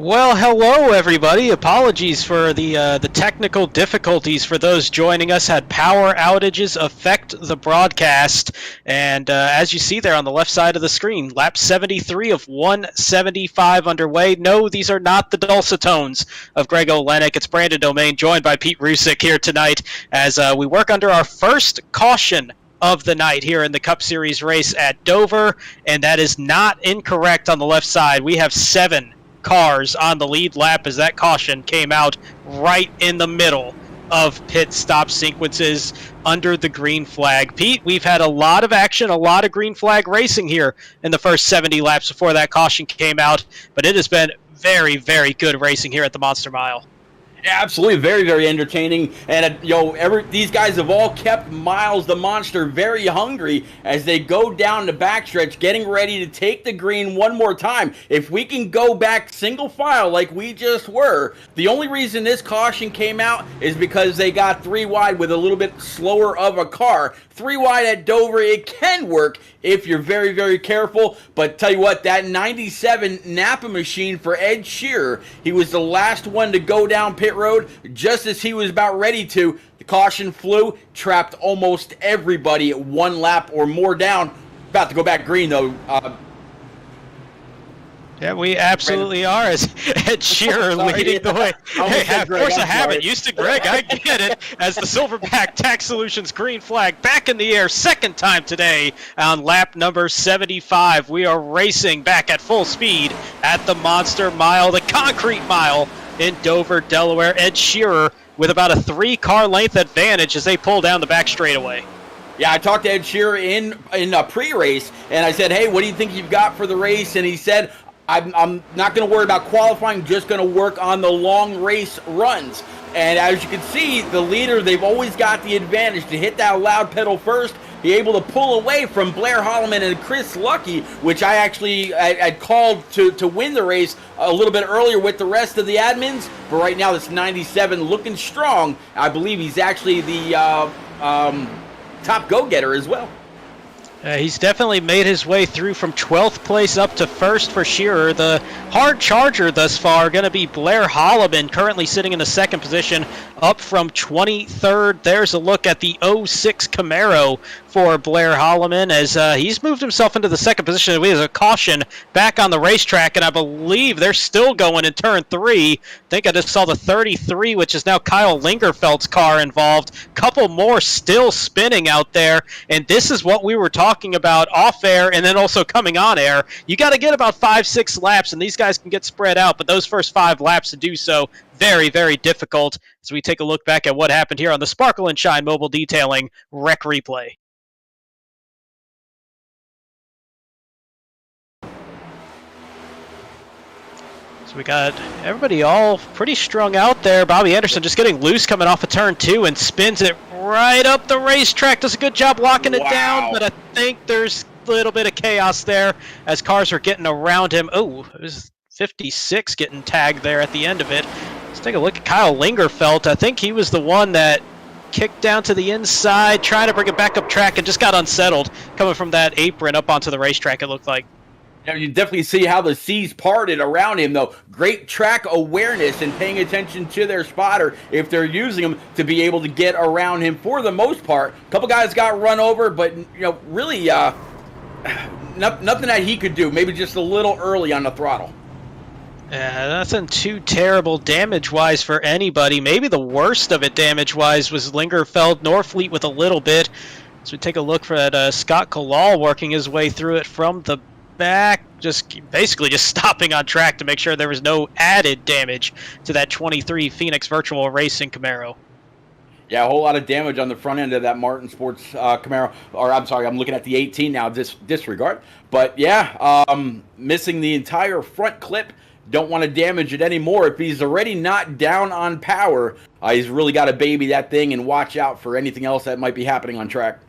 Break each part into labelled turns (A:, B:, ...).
A: Well, hello everybody. Apologies for the technical difficulties for those joining us. Had power outages affect the broadcast, and as you see there on the left side of the screen, lap 73 of 175 underway. No, these are not the dulcet tones of Greg Olenek. It's Brandon Domain, joined by Pete Rusick here tonight as we work under our first caution of the night here in the Cup Series race at Dover, and that is not incorrect on the left side. We have 7 cars on the lead lap as that caution came out right in the middle of pit stop sequences under the green flag. Pete, we've had a lot of action, a lot of green flag racing here in the first 70 laps before that caution came out, but it has been very, very good racing here at the Monster Mile.
B: Yeah, absolutely, very, very entertaining, and these guys have all kept Miles the Monster very hungry as they go down the backstretch, getting ready to take the green one more time. If we can go back single file like we just were, the only reason this caution came out is because they got 3 wide with a little bit slower of a car. 3 wide at Dover, it can work if you're very, very careful. But tell you what, that 97 Napa machine for Ed Shearer, he was the last one to go down pit road. Just as he was about ready to, the caution flew, trapped almost everybody at 1 lap or more down. About to go back green, though.
A: Yeah, we absolutely are, as Ed Shearer leading the way. Hey, of course I haven't. Used to Greg, I get it. As the Silverback Tax Solutions green flag back in the air, second time today on lap number 75. We are racing back at full speed at the Monster Mile, the concrete mile in Dover, Delaware. Ed Shearer with about a 3-car length advantage as they pull down the back straightaway.
B: Yeah, I talked to Ed Shearer in a pre-race, and I said, hey, what do you think you've got for the race? And he said, I'm not going to worry about qualifying, just going to work on the long race runs. And as you can see, the leader, they've always got the advantage to hit that loud pedal first, be able to pull away from Blair Holloman and Chris Lucky, which I actually had called to win the race a little bit earlier with the rest of the admins. But right now, this 97 looking strong. I believe he's actually the top go-getter as well.
A: He's definitely made his way through from 12th place up to first for Shearer. The hard charger thus far going to be Blair Holloman, currently sitting in the second position, up from 23rd. There's a look at the 06 Camaro for Blair Holloman as he's moved himself into the second position. We have a caution back on the racetrack, and I believe they're still going in turn 3. I think I just saw the 33, which is now Kyle Lingerfeld's car involved. Couple more still spinning out there, and this is what we were talking about off air and then also coming on air. You got to get about 5-6 laps, and these guys can get spread out, but those first 5 laps to do so, very, very difficult. As we take a look back at what happened here on the Sparkle and Shine Mobile Detailing Rec Replay. So we got everybody all pretty strung out there. Bobby Anderson just getting loose coming off of turn 2 and spins it right up the racetrack. Does a good job locking it down, but I think there's a little bit of chaos there as cars are getting around him. Oh, it was 56 getting tagged there at the end of it. Let's take a look at Kyle Lingerfeld. I think he was the one that kicked down to the inside, trying to bring it back up track and just got unsettled coming from that apron up onto the racetrack, it looked like.
B: You definitely see how the seas parted around him, though. Great track awareness and paying attention to their spotter if they're using him to be able to get around him for the most part. A couple guys got run over, but really nothing that he could do. Maybe just a little early on the throttle.
A: Yeah, nothing too terrible damage-wise for anybody. Maybe the worst of it damage-wise was Lingerfeld. Norfleet with a little bit. So we take a look for that Scott Kalal working his way through it from the back, basically just stopping on track to make sure there was no added damage to that 23 Phoenix Virtual Racing Camaro.
B: Yeah, a whole lot of damage on the front end of that Martin Sports Camaro. Or I'm sorry, I'm looking at the 18 now, disregard. But yeah, missing the entire front clip. Don't want to damage it anymore. If he's already not down on power, he's really got to baby that thing and watch out for anything else that might be happening on track.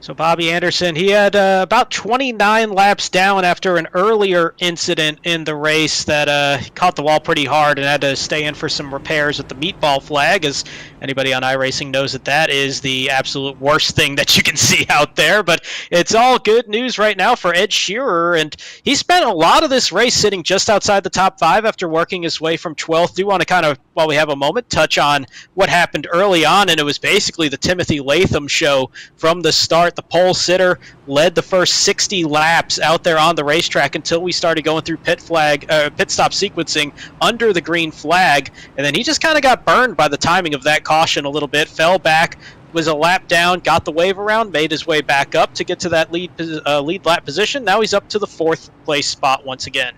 A: So Bobby Anderson, he had about 29 laps down after an earlier incident in the race that he caught the wall pretty hard and had to stay in for some repairs with the meatball flag. As anybody on iRacing knows that is the absolute worst thing that you can see out there. But it's all good news right now for Ed Shearer, and he spent a lot of this race sitting just outside the top 5 after working his way from 12th. Do want to kind of, while we have a moment, touch on what happened early on, and it was basically the Timothy Latham show from the start. The pole sitter led the first 60 laps out there on the racetrack until we started going through pit stop sequencing under the green flag, and then he just kind of got burned by the timing of that caution a little bit, fell back, was a lap down, got the wave around, made his way back up to get to that lead lap position. Now he's up to the 4th place spot once again.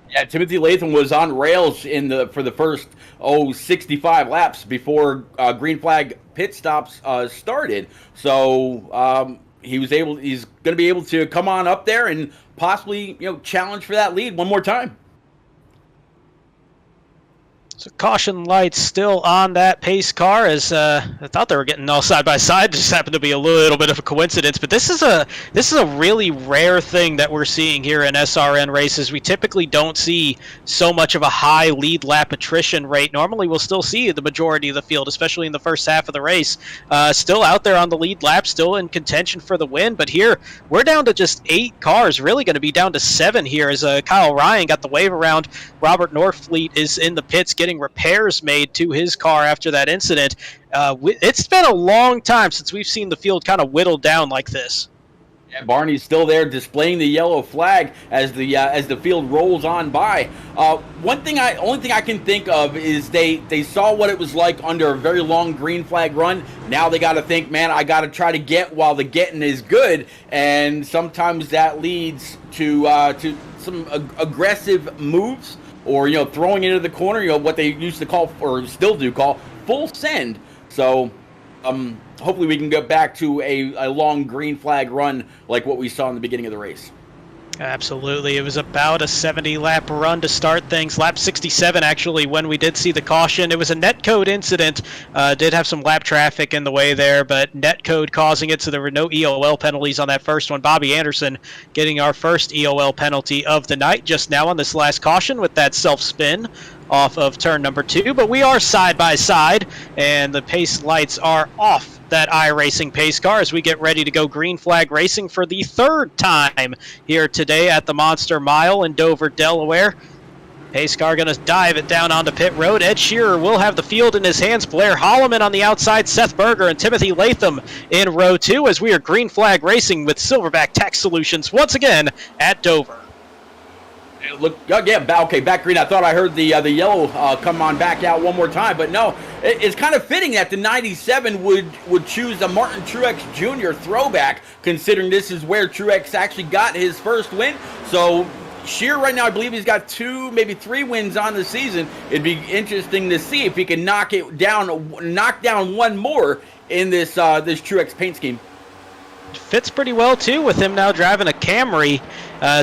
B: Yeah, Timothy Latham was on rails for the first 65 laps before green flag pit stops started. So he's going to be able to come on up there and possibly challenge for that lead one more time.
A: So caution lights still on that pace car, as I thought they were getting all side by side. Just happened to be a little bit of a coincidence, but this is a really rare thing that we're seeing here in SRN races. We typically don't see so much of a high lead lap attrition rate. Normally we'll still see the majority of the field, especially in the first half of the race, still out there on the lead lap, still in contention for the win. But here we're down to just 8 cars, really going to be down to 7 here, as Kyle Ryan got the wave around. Robert Norfleet is in the pits getting repairs made to his car after that incident. It's been a long time since we've seen the field kind of whittled down like this.
B: Yeah, Barney's still there displaying the yellow flag as the field rolls on by. Only thing I can think of is they saw what it was like under a very long green flag run. Now they got to think, man, I got to try to get while the getting is good, and sometimes that leads to some aggressive moves, or throwing into the corner, what they used to call, or still do call, full send. So hopefully we can get back to a long green flag run like what we saw in the beginning of the race.
A: Absolutely. It was about a 70-lap run to start things. Lap 67, actually, when we did see the caution. It was a netcode incident. Did have some lap traffic in the way there, but netcode causing it, so there were no EOL penalties on that first one. Bobby Anderson getting our first EOL penalty of the night just now on this last caution with that self-spin off of turn number 2. But we are side by side, and the pace lights are off that iRacing pace car as we get ready to go green flag racing for the 3rd time here today at the Monster Mile in Dover, Delaware. Pace car going to dive it down onto pit road. Ed Shearer will have the field in his hands. Blair Holloman on the outside. Seth Berger and Timothy Latham in row 2 as we are green flag racing with Silverback Tax Solutions once again at Dover.
B: Look, yeah, okay, back green. I thought I heard the yellow come on back out one more time, but no. It's kind of fitting that the 97 would choose a Martin Truex Jr. throwback, considering this is where Truex actually got his first win. So Shearer right now, I believe he's got 2, maybe 3 wins on the season. It'd be interesting to see if he can knock down one more in this Truex paint scheme.
A: Fits pretty well too with him now driving a Camry.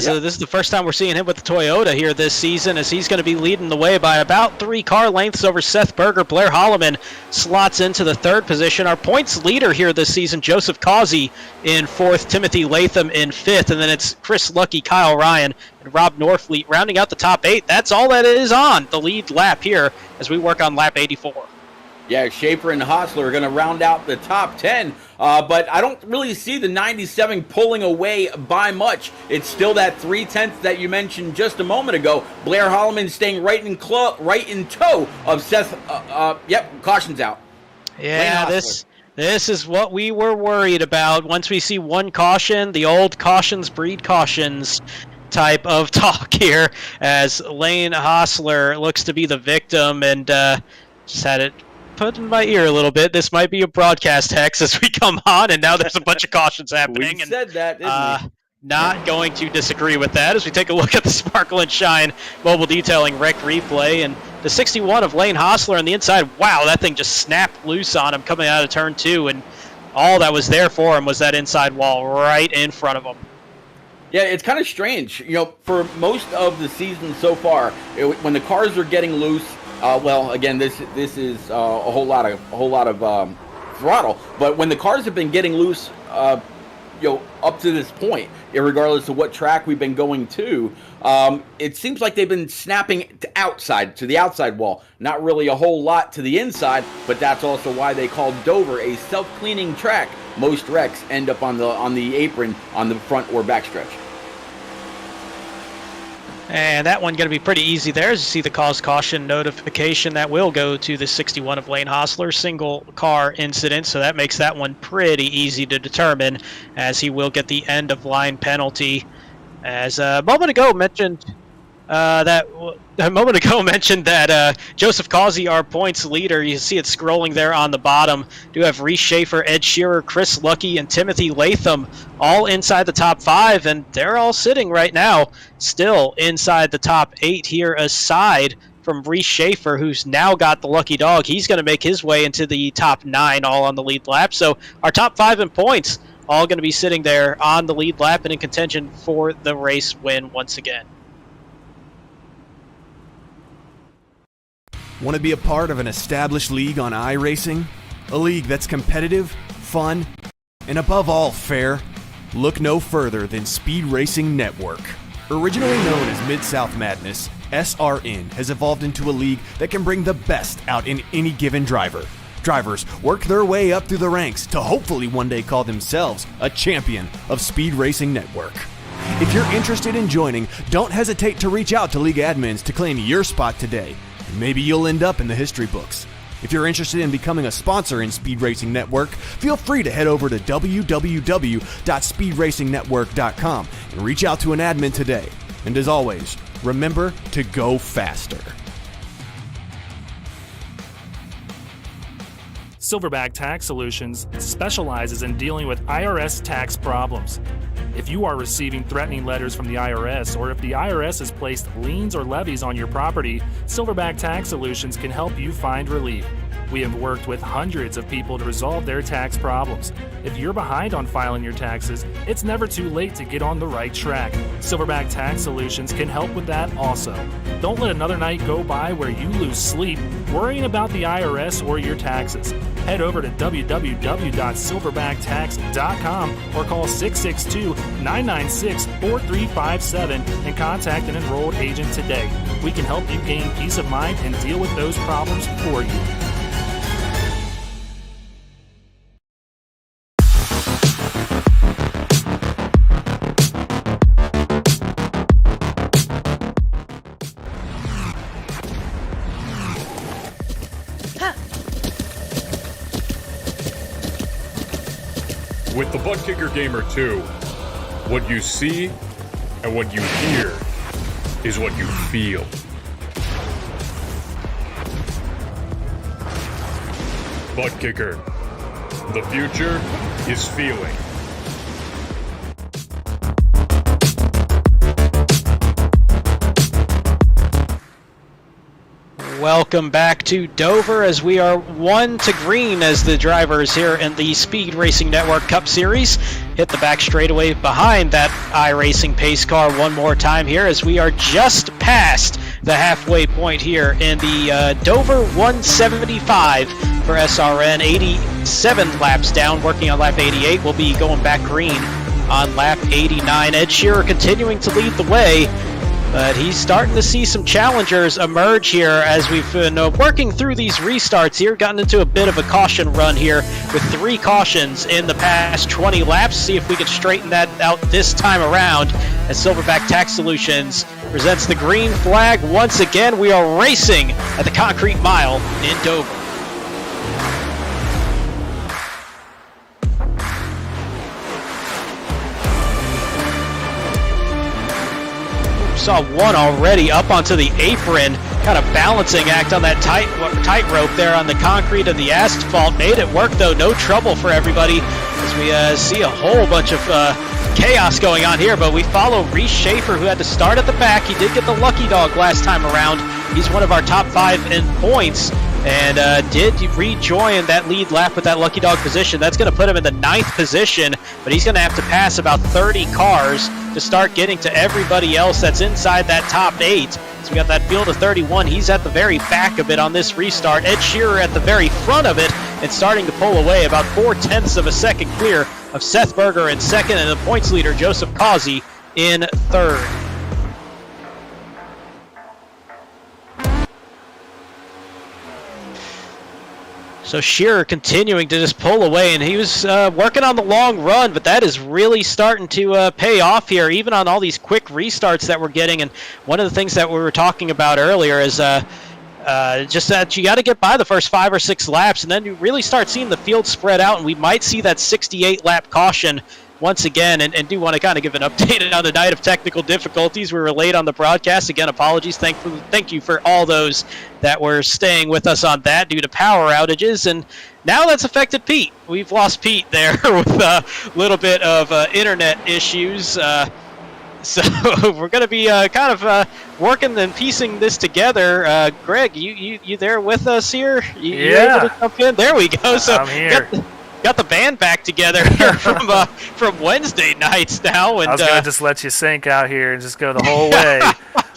A: So this is the first time we're seeing him with the Toyota here this season, as he's going to be leading the way by about 3 car lengths over Seth Berger. Blair Holloman slots into the 3rd position. Our points leader here this season, Joseph Causey in 4th, Timothy Latham in 5th, and then it's Chris Lucky, Kyle Ryan, and Rob Norfleet rounding out the top 8. That's all that is on the lead lap here as we work on lap 84.
B: Yeah, Schaefer and Hostler are going to round out the top 10, but I don't really see the 97 pulling away by much. It's still that 3/10 that you mentioned just a moment ago. Blair Holloman staying right in tow of Seth. Caution's out.
A: Yeah, this is what we were worried about. Once we see one caution, the old cautions breed cautions type of talk here, as Lane Hostler looks to be the victim, and just had it put in my ear a little bit. This might be a broadcast hex as we come on, and now there's a bunch of cautions happening.
B: We said that, didn't we?
A: Not going to disagree with that as we take a look at the Sparkle and Shine mobile detailing rec replay, and the 61 of Lane Hostler on the inside. Wow, that thing just snapped loose on him coming out of turn 2, and all that was there for him was that inside wall right in front of him.
B: Yeah, it's kind of strange. For most of the season so far, when the cars are getting loose, again, this is a whole lot of throttle. But when the cars have been getting loose, up to this point, regardless of what track we've been going to. It seems like they've been snapping to the outside wall. Not really a whole lot to the inside, but that's also why they call Dover a self-cleaning track. Most wrecks end up on the apron on the front or back stretch.
A: And that one going to be pretty easy there. As you see the cause caution notification, that will go to the 61 of Lane Hostler, single car incident. So that makes that one pretty easy to determine, as he will get the end of line penalty. As a moment ago mentioned that Joseph Causey, our points leader, you see it scrolling there on the bottom. Do have Reese Schaefer, Ed Shearer, Chris Lucky, and Timothy Latham all inside the top 5, and they're all sitting right now still inside the top 8 here, aside from Reese Schaefer, who's now got the lucky dog. He's going to make his way into the top 9 all on the lead lap. So our top 5 in points all going to be sitting there on the lead lap and in contention for the race win once again.
C: Want to be a part of an established league on iRacing? A league that's competitive, fun, and above all fair? Look no further than Speed Racing Network. Originally known as Mid-South Madness, SRN has evolved into a league that can bring the best out in any given driver. Drivers work their way up through the ranks to hopefully one day call themselves a champion of Speed Racing Network. If you're interested in joining, don't hesitate to reach out to league admins to claim your spot today. Maybe you'll end up in the history books. If you're interested in becoming a sponsor in Speed Racing Network, feel free to head over to www.speedracingnetwork.com and reach out to an admin today. And as always, remember to go faster.
D: Silverback Tax Solutions specializes in dealing with IRS tax problems. If you are receiving threatening letters from the IRS, or if the IRS has placed liens or levies on your property, Silverback Tax Solutions can help you find relief. We have worked with hundreds of people to resolve their tax problems. If you're behind on filing your taxes, it's never too late to get on the right track. Silverback Tax Solutions can help with that also. Don't let another night go by where you lose sleep worrying about the IRS or your taxes. Head over to www.silverbacktacks.com or call 662-996-4357 and contact an enrolled agent today. We can help you gain peace of mind and deal with those problems for you.
E: With the Butt Kicker Gamer 2, what you see and what you hear is what you feel. Butt Kicker. The future is feeling.
A: Welcome back to Dover, as we are 1 to green as the drivers here in the Speed Racing Network Cup Series hit the back straightaway behind that iRacing pace car one more time here, as we are just past the halfway point here in the Dover 175 for SRN. 87 laps down, working on lap 88. We'll be going back green on lap 89. Ed Shearer continuing to lead the way, but he's starting to see some challengers emerge here as we've been working through these restarts here. Gotten into a bit of a caution run here with 3 cautions in the past 20 laps. See if we can straighten that out this time around as Silverback Tax Solutions presents the green flag once again. We are racing at the Concrete Mile in Dover. Saw one already up onto the apron, kind of balancing act on that tightrope there on the concrete and the asphalt. Made it work though, no trouble for everybody as we see a whole bunch of chaos going on here, but we follow Reese Schaefer, who had to start at the back. He did get the lucky dog last time around. He's one of our top 5 in points and did rejoin that lead lap with that lucky dog position. That's going to put him in the 9th position, but he's going to have to pass about 30 cars to start getting to everybody else that's inside that top 8. So we got that field of 31. He's at the very back of it on this restart. Ed Shearer at the very front of it and starting to pull away, about 0.4 of a second clear of Seth Berger in second, and the points leader, Joseph Causey, in third. So Shearer continuing to just pull away, and he was working on the long run, but that is really starting to pay off here, even on all these quick restarts that we're getting. And one of the things that we were talking about earlier is just that you got to get by the first 5 or 6 laps, and then you really start seeing the field spread out, and we might see that 68-lap caution once again, and do want to kind of give an update on the night of technical difficulties. We were late on the broadcast. Again, apologies. Thank you for all those that were staying with us on that due to power outages. And now that's affected Pete. We've lost Pete there with a little bit of internet issues. So we're going to be kind of working and piecing this together. Greg, you there with us here? You able to jump in? There we go. So
D: I'm here.
A: Got the band back together here from Wednesday nights now. And
D: I was going to just let you sink out here and just go the whole way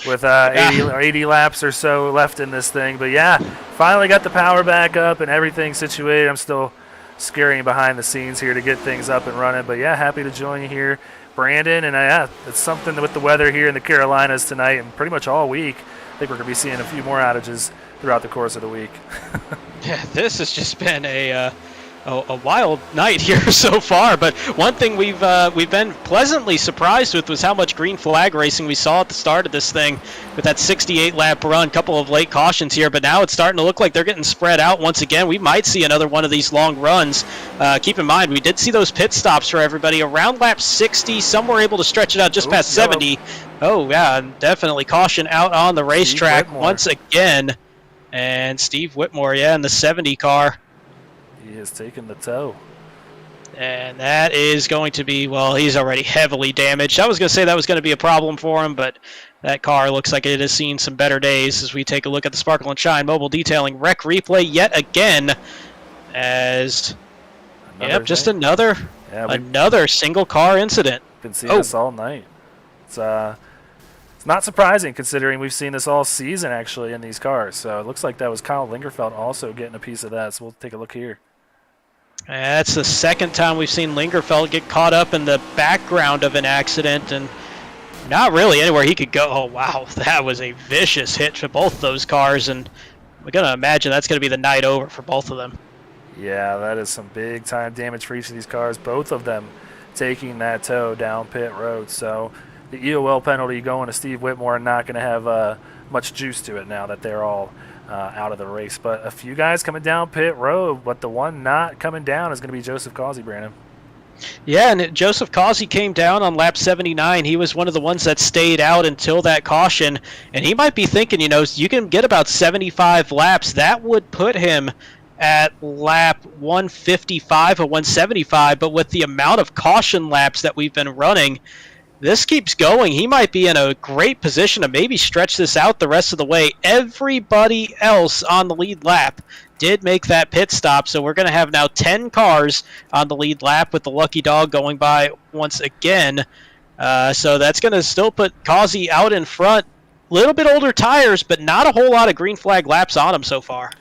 D: with 80 laps or so left in this thing. But, yeah, finally got the power back up and everything situated. I'm still scurrying behind the scenes here to get things up and running. But, yeah, happy to join you here, Brandon. And, yeah, it's something with the weather here in the Carolinas tonight and pretty much all week. I think we're going to be seeing a few more outages throughout the course of the week.
A: Yeah, this has just been a wild night here so far, but one thing we've been pleasantly surprised with was how much green flag racing we saw at the start of this thing with that 68-lap run, couple of late cautions here, but now it's starting to look like they're getting spread out once again. We might see another one of these long runs. Keep in mind, we did see those pit stops for everybody around lap 60. Some were able to stretch it out just past 70. Oh, yeah, definitely caution out on the racetrack once again. And Steve Whitmore, in the 70 car.
D: He has taken the tow.
A: And that is going to be, well, he's already heavily damaged. I was going to say that was going to be a problem for him, but that car looks like it has seen some better days as we take a look at the Sparkle and Shine Mobile Detailing Wreck Replay yet again as, just another single car incident.
D: Been seeing this all night. It's not surprising considering we've seen this all season actually in these cars. So it looks like that was Kyle Lingerfeld also getting a piece of that. So we'll take a look here.
A: That's the second time we've seen Lingerfeld get caught up in the background of an accident and not really anywhere he could go. Oh, wow, that was a vicious hit for both those cars, and we're going to imagine that's going to be the night over for both of them.
D: Yeah, that is some big-time damage for each of these cars, both of them taking that tow down pit road. So the EOL penalty going to Steve Whitmore not going to have much juice to it now that they're all out of the race. But a few guys coming down pit road, but the one not coming down is going to be Joseph Causey, Brandon.
A: Yeah, and Joseph Causey came down on lap 79. He was one of the ones that stayed out until that caution, and he might be thinking, you can get about 75 laps. That would put him at lap 155 or 175, but with the amount of caution laps that we've been running, this keeps going. He might be in a great position to maybe stretch this out the rest of the way. Everybody else on the lead lap did make that pit stop, so we're going to have now 10 cars on the lead lap with the lucky dog going by once again. So that's going to still put Causey out in front. A little bit older tires, but not a whole lot of green flag laps on him so far.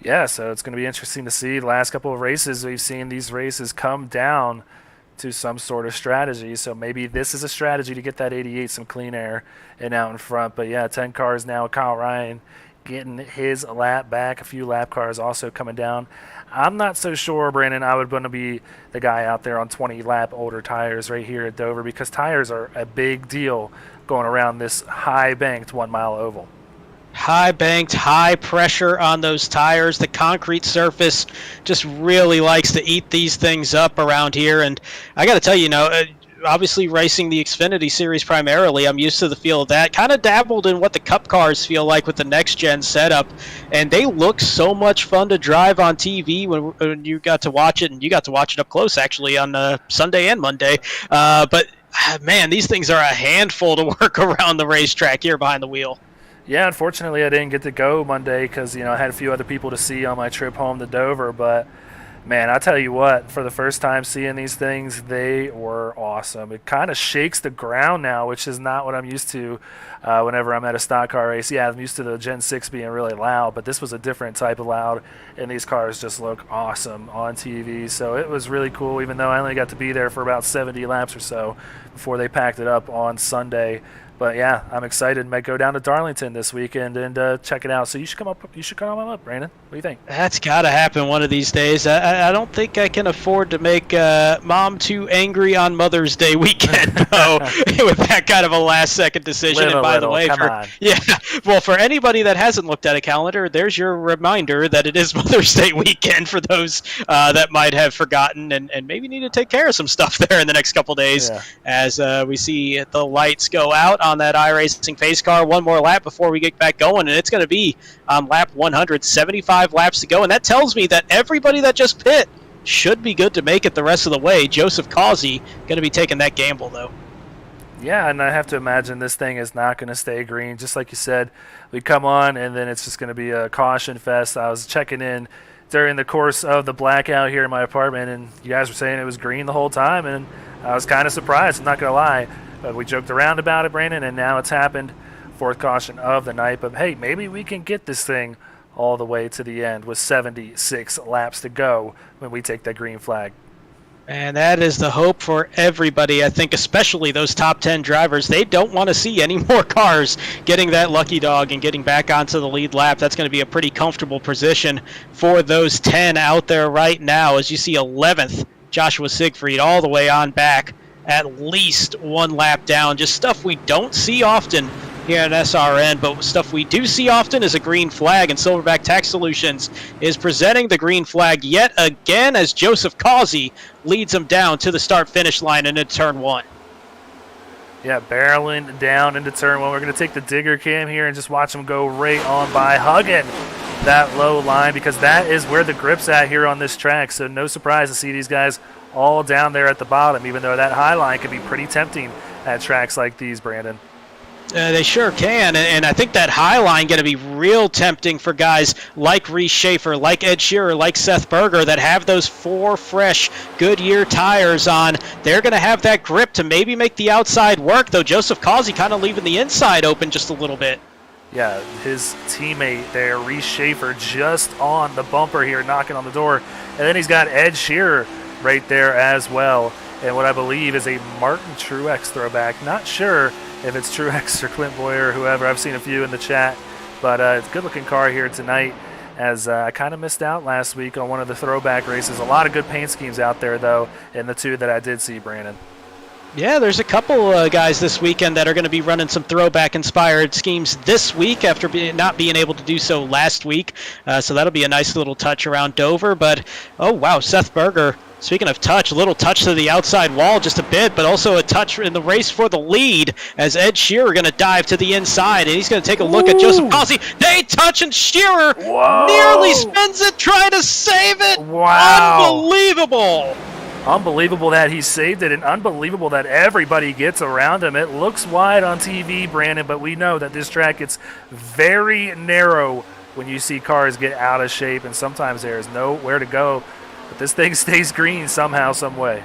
D: Yeah, so it's going to be interesting to see. The last couple of races, we've seen these races come down to some sort of strategy. So maybe this is a strategy to get that 88 some clean air and out in front. But yeah, 10 cars now. Kyle Ryan getting his lap back. A few lap cars also coming down. I'm not so sure, Brandon, I would want to be the guy out there on 20 lap older tires right here at Dover, because tires are a big deal going around this high banked 1 mile oval.
A: High banked, high pressure on those tires. The concrete surface just really likes to eat these things up around here. And I got to tell you, obviously racing the Xfinity Series primarily, I'm used to the feel of that. Kind of dabbled in what the Cup cars feel like with the next-gen setup. And they look so much fun to drive on TV when you got to watch it. And you got to watch it up close, actually, on Sunday and Monday. But, man, these things are a handful to work around the racetrack here behind the wheel.
D: Yeah, unfortunately, I didn't get to go Monday because, I had a few other people to see on my trip home to Dover. But, Man, I tell you what, for the first time seeing these things, they were awesome. It kind of shakes the ground now, which is not what I'm used to whenever I'm at a stock car race. Yeah, I'm used to the Gen 6 being really loud, but this was a different type of loud, and these cars just look awesome on TV. So it was really cool, even though I only got to be there for about 70 laps or so before they packed it up on Sunday. But yeah, I'm excited. Might go down to Darlington this weekend and check it out. So you should come up. You should come up, Brandon. What do you think?
A: That's got to happen one of these days. I don't think I can afford to make Mom too angry on Mother's Day weekend, though, with that kind of a last-second decision.
D: Live
A: and by the way, for anybody that hasn't looked at a calendar, there's your reminder that it is Mother's Day weekend for those that might have forgotten and maybe need to take care of some stuff there in the next couple days as we see the lights go out on that iRacing pace car. One more lap before we get back going, and it's going to be on lap 175 laps to go, and that tells me that everybody that just pit should be good to make it the rest of the way. Joseph Causey going to be taking that gamble, though.
D: Yeah, and I have to imagine this thing is not going to stay green. Just like you said, we come on, and then it's just going to be a caution fest. I was checking in during the course of the blackout here in my apartment, and you guys were saying it was green the whole time, and I was kind of surprised, I'm not going to lie. But we joked around about it, Brandon, and now it's happened. Fourth caution of the night. But, hey, maybe we can get this thing all the way to the end with 76 laps to go when we take that green flag.
A: And that is the hope for everybody, I think, especially those top 10 drivers. They don't want to see any more cars getting that lucky dog and getting back onto the lead lap. That's going to be a pretty comfortable position for those 10 out there right now. As you see 11th, Joshua Siegfried all the way on back, at least one lap down. Just stuff we don't see often here at SRN, but stuff we do see often is a green flag, and Silverback Tax Solutions is presenting the green flag yet again as Joseph Causey leads them down to the start-finish line and into turn one.
D: Yeah, barreling down into turn one. We're going to take the digger cam here and just watch him go right on by, hugging that low line, because that is where the grip's at here on this track. So no surprise to see these guys all down there at the bottom, even though that high line can be pretty tempting at tracks like these, Brandon.
A: They sure can, and I think that high line going to be real tempting for guys like Reese Schaefer, like Ed Shearer, like Seth Berger that have those 4 fresh Goodyear tires on. They're going to have that grip to maybe make the outside work, though Joseph Causey kind of leaving the inside open just a little bit.
D: Yeah, his teammate there, Reese Schaefer, just on the bumper here, knocking on the door. And then he's got Ed Shearer right there as well, and what I believe is a Martin Truex throwback. Not sure if it's Truex or Clint Boyer or whoever. I've seen a few in the chat, but it's a good-looking car here tonight, as I kind of missed out last week on one of the throwback races. A lot of good paint schemes out there, though, in the 2 that I did see, Brandon.
A: Yeah, there's a couple guys this weekend that are going to be running some throwback-inspired schemes this week after not being able to do so last week. So that'll be a nice little touch around Dover. But, oh, wow, Seth Berger, speaking of touch, a little touch to the outside wall just a bit, but also a touch in the race for the lead as Ed Shearer going to dive to the inside, and he's going to take a look at Joseph Causey. They touch, and Shearer nearly spins it, trying to save it.
D: Wow.
A: Unbelievable.
D: Unbelievable that he saved it, and unbelievable that everybody gets around him. It looks wide on TV, Brandon, but we know that this track gets very narrow when you see cars get out of shape, and sometimes there is nowhere to go. But this thing stays green somehow, some way.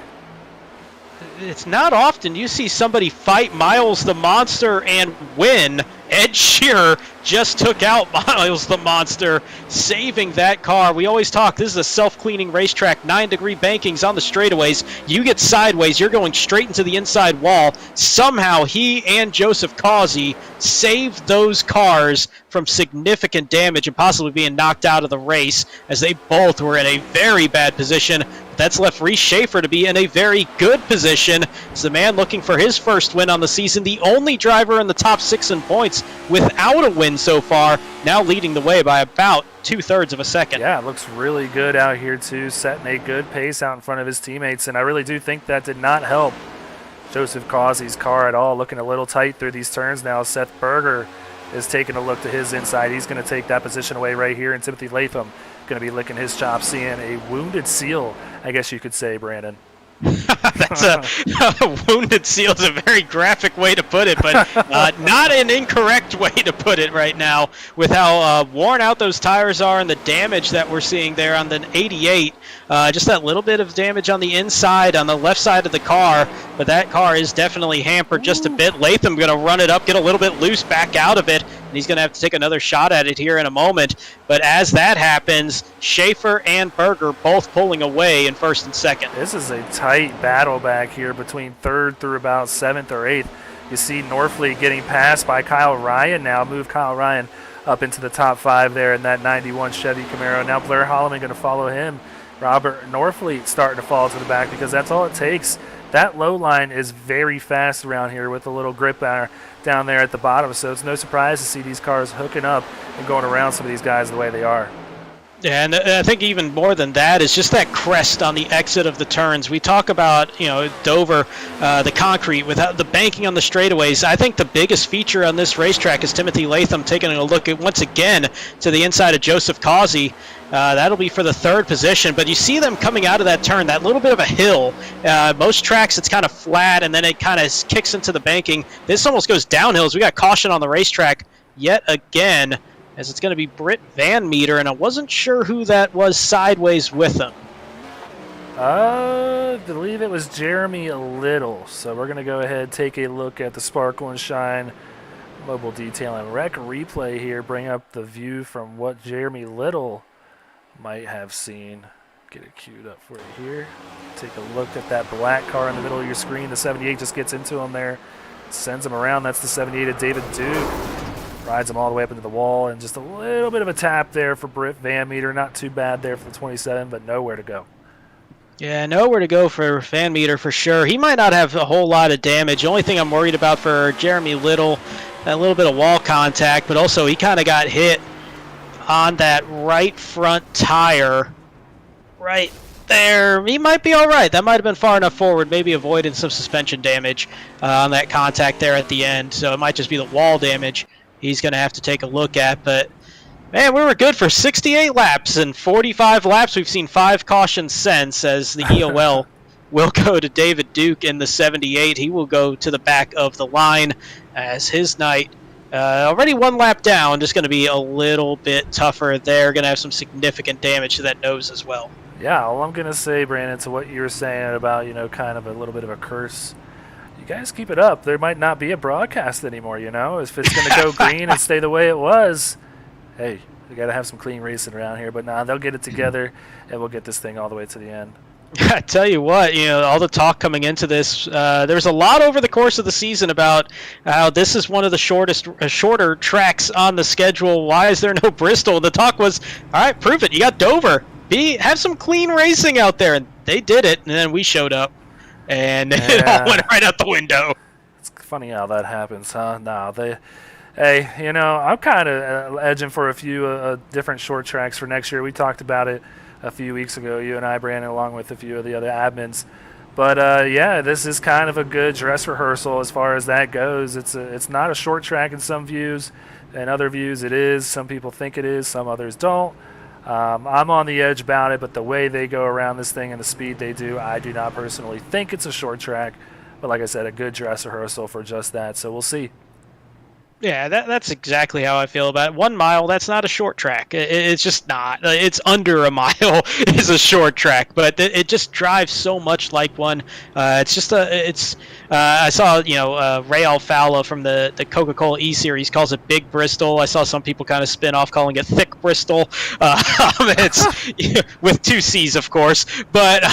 A: It's not often you see somebody fight Miles the Monster and win. Ed Shearer just took out Miles the Monster, saving that car. We always talk, this is a self-cleaning racetrack, 9-degree bankings on the straightaways. You get sideways, you're going straight into the inside wall. Somehow he and Joseph Causey saved those cars from significant damage and possibly being knocked out of the race, as they both were in a very bad position. That's left Reese Schaefer to be in a very good position. It's the man looking for his first win on the season, the only driver in the top 6 in points without a win so far, now leading the way by about 2/3 of a second.
D: Yeah, it looks really good out here too, setting a good pace out in front of his teammates, and I really do think that did not help Joseph Causey's car at all, looking a little tight through these turns now. Seth Berger is taking a look to his inside. He's going to take that position away right here, and Timothy Latham going to be licking his chops, seeing a wounded seal, I guess you could say, Brandon.
A: That's a wounded seal is a very graphic way to put it, but not an incorrect way to put it right now with how worn out those tires are and the damage that we're seeing there on the 88. Just that little bit of damage on the inside, on the left side of the car, but that car is definitely hampered just a bit. Latham going to run it up, get a little bit loose back out of it, and he's going to have to take another shot at it here in a moment. But as that happens, Schaefer and Berger both pulling away in first and second.
D: This is a tight battle back here between third through about 7th or 8th. You see Norfleet getting passed by Kyle Ryan now. Move Kyle Ryan up into the top 5 there in that 91 Chevy Camaro. Now Blair Holloman going to follow him. Robert Norfleet starting to fall to the back because that's all it takes. That low line is very fast around here with a little grip down there at the bottom, so it's no surprise to see these cars hooking up and going around some of these guys the way they are.
A: Yeah, and I think even more than that is just that crest on the exit of the turns. We talk about, Dover, the concrete, without the banking on the straightaways. I think the biggest feature on this racetrack is Timothy Latham taking a look at, once again, to the inside of Joseph Causey. That'll be for the 3rd position, but you see them coming out of that turn, that little bit of a hill. Most tracks, it's kind of flat, and then it kind of kicks into the banking. This almost goes downhill as we got caution on the racetrack yet again, as it's going to be Britt Van Meter, and I wasn't sure who that was sideways with him.
D: I believe it was Jeremy Little. So we're going to go ahead and take a look at the Sparkle and Shine Mobile Detail and Rec replay here. Bring up the view from what Jeremy Little might have seen. Get it queued up for you here. Take a look at that black car in the middle of your screen. The 78 just gets into him there. Sends him around. That's the 78 of David Duke. Rides him all the way up into the wall, and just a little bit of a tap there for Britt Van Meter. Not too bad there for the 27, but nowhere to go.
A: Yeah, nowhere to go for Van Meter for sure. He might not have a whole lot of damage. The only thing I'm worried about for Jeremy Little, that little bit of wall contact, but also he kind of got hit on that right front tire right there. He might be all right. That might have been far enough forward, maybe avoiding some suspension damage on that contact there at the end. So it might just be the wall damage he's going to have to take a look at. But, man, we were good for 68 laps. And 45 laps, we've seen 5 cautions since, as the EOL will go to David Duke in the 78. He will go to the back of the line as his night already 1 lap down. Just going to be a little bit tougher there. Going to have some significant damage to that nose as well.
D: Yeah, all I'm going to say, Brandon, to what you were saying about, kind of a little bit of a curse, you guys keep it up. There might not be a broadcast anymore, If it's going to go green and stay the way it was, hey, we got to have some clean racing around here. But nah, they'll get it together, and we'll get this thing all the way to the end.
A: I tell you what, all the talk coming into this, there's a lot over the course of the season about how this is one of the shorter tracks on the schedule. Why is there no Bristol? And the talk was, all right, prove it. You got Dover. Have some clean racing out there. And they did it, and then we showed up, and it all went right out the window.
D: It's funny how that happens, huh? I'm kind of edging for a few different short tracks for next year. We talked about it a few weeks ago, you and I, Brandon, along with a few of the other admins. But, this is kind of a good dress rehearsal as far as that goes. It's not a short track in some views. In other views, it is. Some people think it is. Some others don't. I'm on the edge about it, but the way they go around this thing and the speed they do, I do not personally think it's a short track. But like I said, a good dress rehearsal for just that. So we'll see.
A: Yeah, that's exactly how I feel about it. 1 mile, that's not a short track. It's just not. It's under a mile is a short track, but it just drives so much like one. It's just I saw, Ray Alfala from the Coca-Cola E-Series calls it Big Bristol. I saw some people kind of spin off calling it Thick Bristol. It's with 2 C's, of course. But,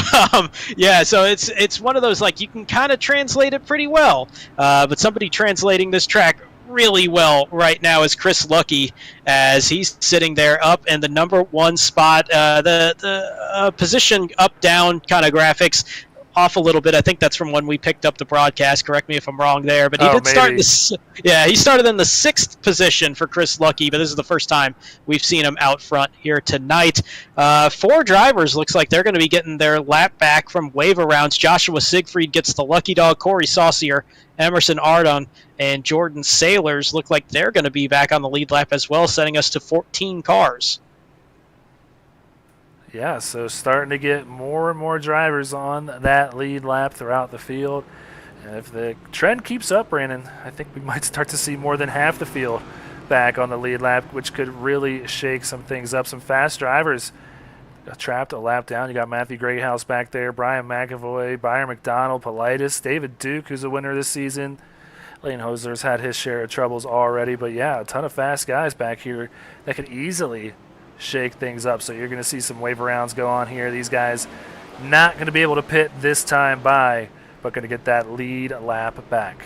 A: so it's one of those, you can kind of translate it pretty well. But somebody translating this track really well right now is Chris Lucky, as he's sitting there up in the number 1 spot. The position up-down kind of graphics off a little bit. I think that's from when we picked up the broadcast. Correct me if I'm wrong there, but he did start this. Yeah, he started in the 6th position for Chris Lucky, but this is the first time we've seen him out front here tonight. 4 drivers looks like they're going to be getting their lap back from waiver rounds. Joshua Siegfried gets the lucky dog. Corey Saucier, Emerson Ardon, and Jordan Sailors look like they're going to be back on the lead lap as well, setting us to 14 cars.
D: Yeah, so starting to get more and more drivers on that lead lap throughout the field. And if the trend keeps up, Brandon, I think we might start to see more than half the field back on the lead lap, which could really shake some things up. Some fast drivers trapped a lap down. You got Matthew Greathouse back there, Brian McAvoy, Byron McDonald, Politis, David Duke, who's a winner this season. Lane Hoser's had his share of troubles already, but yeah, a ton of fast guys back here that could easily shake things up. So you're going to see some wave arounds go on here. These guys not going to be able to pit this time by, but going to get that lead lap back.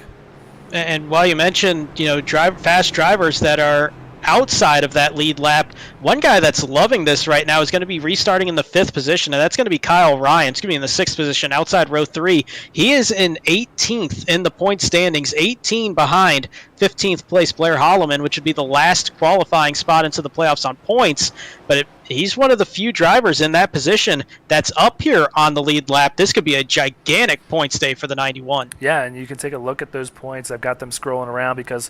A: And while you mentioned, fast drivers that are outside of that lead lap, one guy that's loving this right now is going to be restarting in the 5th position, and that's going to be Kyle Ryan. It's going to be in the 6th position, outside row 3. He is in 18th in the point standings, 18 behind 15th place Blair Holloman, which would be the last qualifying spot into the playoffs on points. But he's one of the few drivers in that position that's up here on the lead lap. This could be a gigantic points day for the 91.
D: Yeah, and you can take a look at those points. I've got them scrolling around because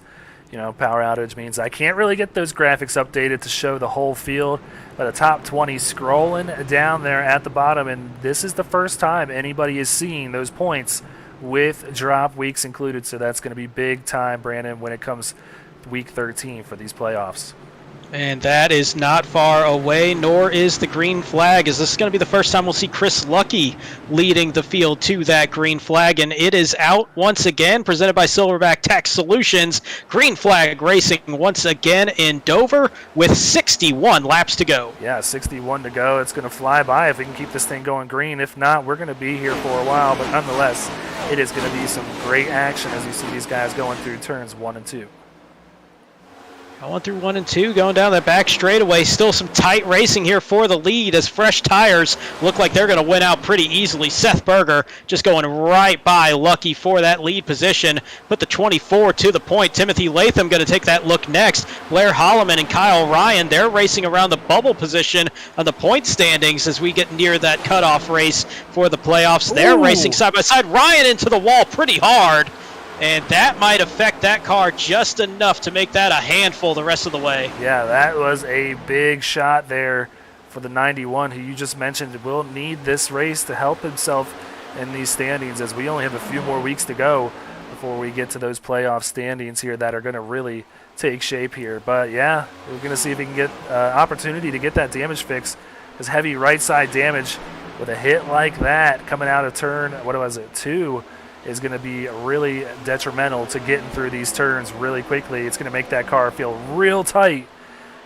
D: power outage means I can't really get those graphics updated to show the whole field, but the top 20 scrolling down there at the bottom, and this is the first time anybody is seeing those points with drop weeks included, so that's going to be big time, Brandon, when it comes week 13 for these playoffs.
A: And that is not far away, nor is the green flag, as this is going to be the first time we'll see Chris Lucky leading the field to that green flag. And it is out once again, presented by Silverback Tax Solutions. Green flag racing once again in Dover with 61 laps to go.
D: Yeah, 61 to go. It's going to fly by if we can keep this thing going green. If not, we're going to be here for a while. But nonetheless, it is going to be some great action as you see these guys going through turns 1 and 2.
A: Going through 1 and 2, going down that back straightaway. Still some tight racing here for the lead as fresh tires look like they're going to win out pretty easily. Seth Berger just going right by Lucky for that lead position. Put the 24 to the point. Timothy Latham going to take that look next. Blair Holloman and Kyle Ryan, they're racing around the bubble position on the point standings as we get near that cutoff race for the playoffs. They're racing side by side. Ryan into the wall pretty hard. And that might affect that car just enough to make that a handful the rest of the way.
D: Yeah, that was a big shot there for the 91, who you just mentioned will need this race to help himself in these standings, as we only have a few more weeks to go before we get to those playoff standings here that are going to really take shape here. But, yeah, we're going to see if we can get opportunity to get that damage fix. This heavy right side damage with a hit like that coming out of turn, 2, is going to be really detrimental to getting through these turns really quickly. It's going to make that car feel real tight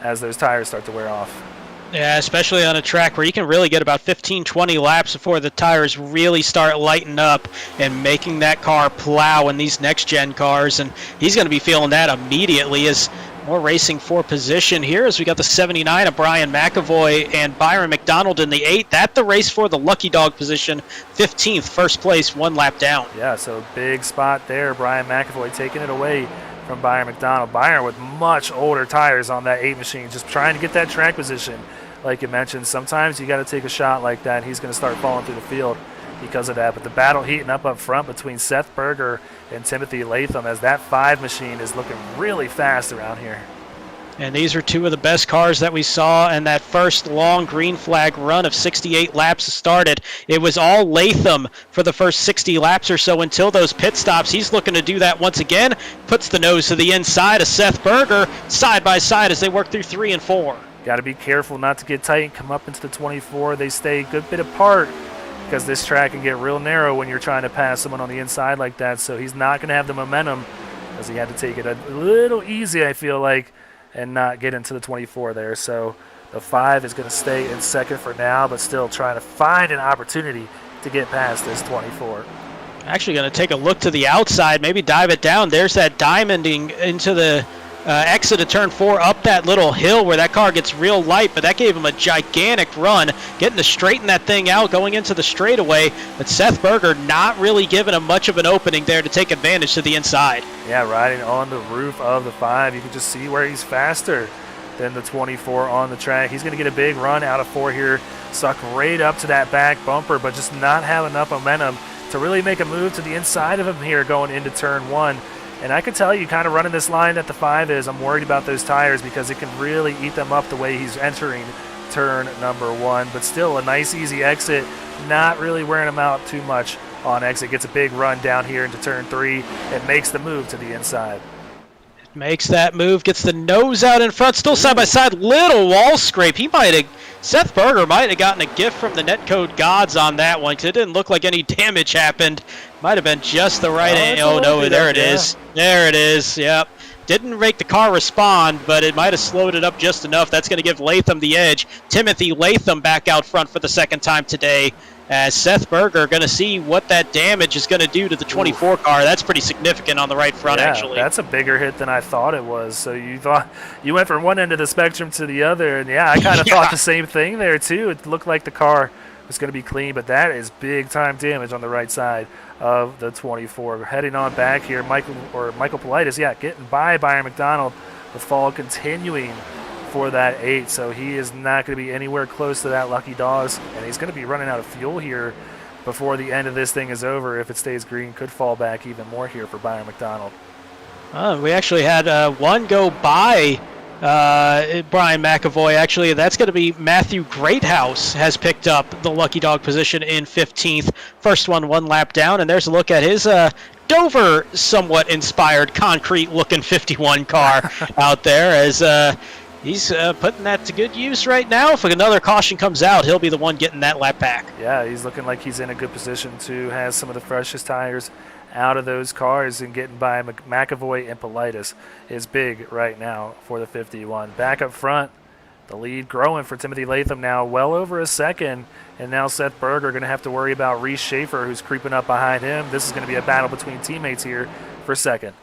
D: as those tires start to wear off.
A: Yeah, especially on a track where you can really get about 15, 20 laps before the tires really start lighting up and making that car plow in these next-gen cars. And he's going to be feeling that immediately as more racing for position here as we got the 79 of Brian McAvoy and Byron McDonald in the 8. That the race for the Lucky Dog position, 15th, first place, 1 lap down.
D: Yeah, so big spot there. Brian McAvoy taking it away from Byron McDonald. Byron with much older tires on that 8 machine, just trying to get that track position. Like you mentioned, sometimes you got to take a shot like that, and he's going to start falling through the field because of that. But the battle heating up front between Seth Berger and Timothy Latham as that 5 machine is looking really fast around here.
A: And these are two of the best cars that we saw in that first long green flag run of 68 laps started. It was all Latham for the first 60 laps or so until those pit stops. He's looking to do that once again. Puts the nose to the inside of Seth Berger side by side as they work through 3 and 4.
D: Got to be careful not to get tight and come up into the 24. They stay a good bit apart because this track can get real narrow when you're trying to pass someone on the inside like that. So he's not going to have the momentum because he had to take it a little easy, I feel like, and not get into the 24 there. So the 5 is going to stay in second for now, but still trying to find an opportunity to get past this 24.
A: Actually going to take a look to the outside, maybe dive it down. There's that diamonding into the exit of turn 4 up that little hill where that car gets real light, but that gave him a gigantic run, getting to straighten that thing out going into the straightaway. But Seth Berger not really giving him much of an opening there to take advantage to the inside.
D: Yeah, riding on the roof of the 5, you can just see where he's faster than the 24 on the track. He's going to get a big run out of 4 here, suck right up to that back bumper, but just not have enough momentum to really make a move to the inside of him here going into turn 1. And I can tell you, kind of running this line that the 5 is, I'm worried about those tires because it can really eat them up the way he's entering turn number 1, but still a nice easy exit, not really wearing him out too much on exit. Gets a big run down here into turn 3 and makes the move to the inside.
A: Makes that move, gets the nose out in front, still side by side, little wall scrape. Seth Berger might have gotten a gift from the netcode gods on that one, because it didn't look like any damage happened. Might have been just the right angle. Oh, no, there it is. There it is, yep. Didn't make the car respond, but it might have slowed it up just enough. That's going to give Latham the edge. Timothy Latham back out front for the second time today, as Seth Berger going to see what that damage is going to do to the 24 car. That's pretty significant on the right front, actually.
D: That's a bigger hit than I thought it was. So you thought you went from one end of the spectrum to the other, and I kind of thought the same thing there too. It looked like the car was going to be clean, but that is big time damage on the right side of the 24. Heading on back here, Michael Politis, getting by Byron McDonald. The fall continuing for that 8, so he is not going to be anywhere close to that lucky dogs, and he's going to be running out of fuel here before the end of this thing is over. If it stays green, could fall back even more here for Byron McDonald.
A: We actually had one go by Brian McAvoy. Actually, that's going to be Matthew Greathouse has picked up the lucky dog position in 15th. First one lap down, and there's a look at his Dover somewhat inspired concrete looking 51 car out there, as he's putting that to good use right now. If another caution comes out, he'll be the one getting that lap back.
D: Yeah, he's looking like he's in a good position to have some of the freshest tires out of those cars, and getting by McAvoy and Politis is big right now for the 51. Back up front, the lead growing for Timothy Latham now, well over a second, and now Seth Berger going to have to worry about Reese Schaefer, who's creeping up behind him. This is going to be a battle between teammates here for second.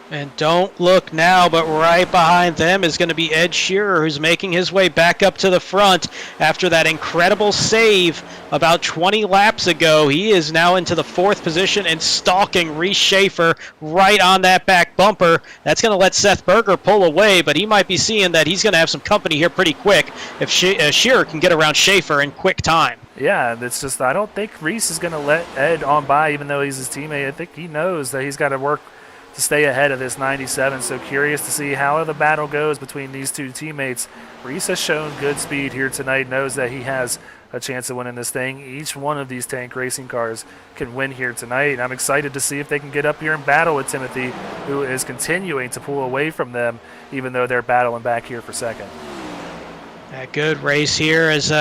A: And don't look now, but right behind them is going to be Ed Shearer, who's making his way back up to the front after that incredible save about 20 laps ago. He is now into the 4th position and stalking Reese Schaefer right on that back bumper. That's going to let Seth Berger pull away, but he might be seeing that he's going to have some company here pretty quick if Shearer can get around Schaefer in quick time.
D: Yeah, it's just, I don't think Reese is going to let Ed on by, even though he's his teammate. I think he knows that he's got to work to stay ahead of this 97, so curious to see how the battle goes between these two teammates. Reese has shown good speed here tonight, knows that he has a chance of winning this thing. Each one of these tank racing cars can win here tonight, and I'm excited to see if they can get up here and battle with Timothy, who is continuing to pull away from them, even though they're battling back here for second.
A: A good race here as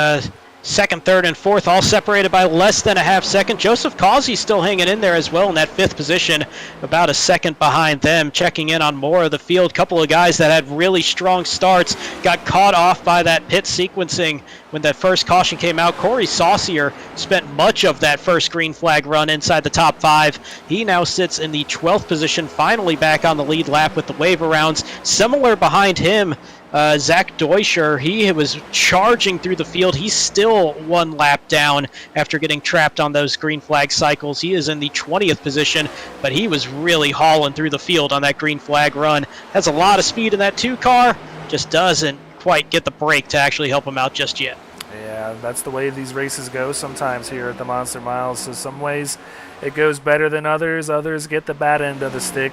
A: second, third, and fourth, all separated by less than a half second. Joseph Causey still hanging in there as well in that 5th position, about a second behind them. Checking in on more of the field. Couple of guys that had really strong starts got caught off by that pit sequencing when that first caution came out. Corey Saucier spent much of that first green flag run inside the top 5. He now sits in the 12th position, finally back on the lead lap with the waiver rounds. Similar behind him, Zach Deuscher, he was charging through the field. He's still 1 lap down after getting trapped on those green flag cycles. He is in the 20th position, but he was really hauling through the field on that green flag run. Has a lot of speed in that 2 car, just doesn't quite get the brake to actually help him out just yet.
D: Yeah, that's the way these races go sometimes here at the Monster Miles. So some ways it goes better than others. Others get the bad end of the stick.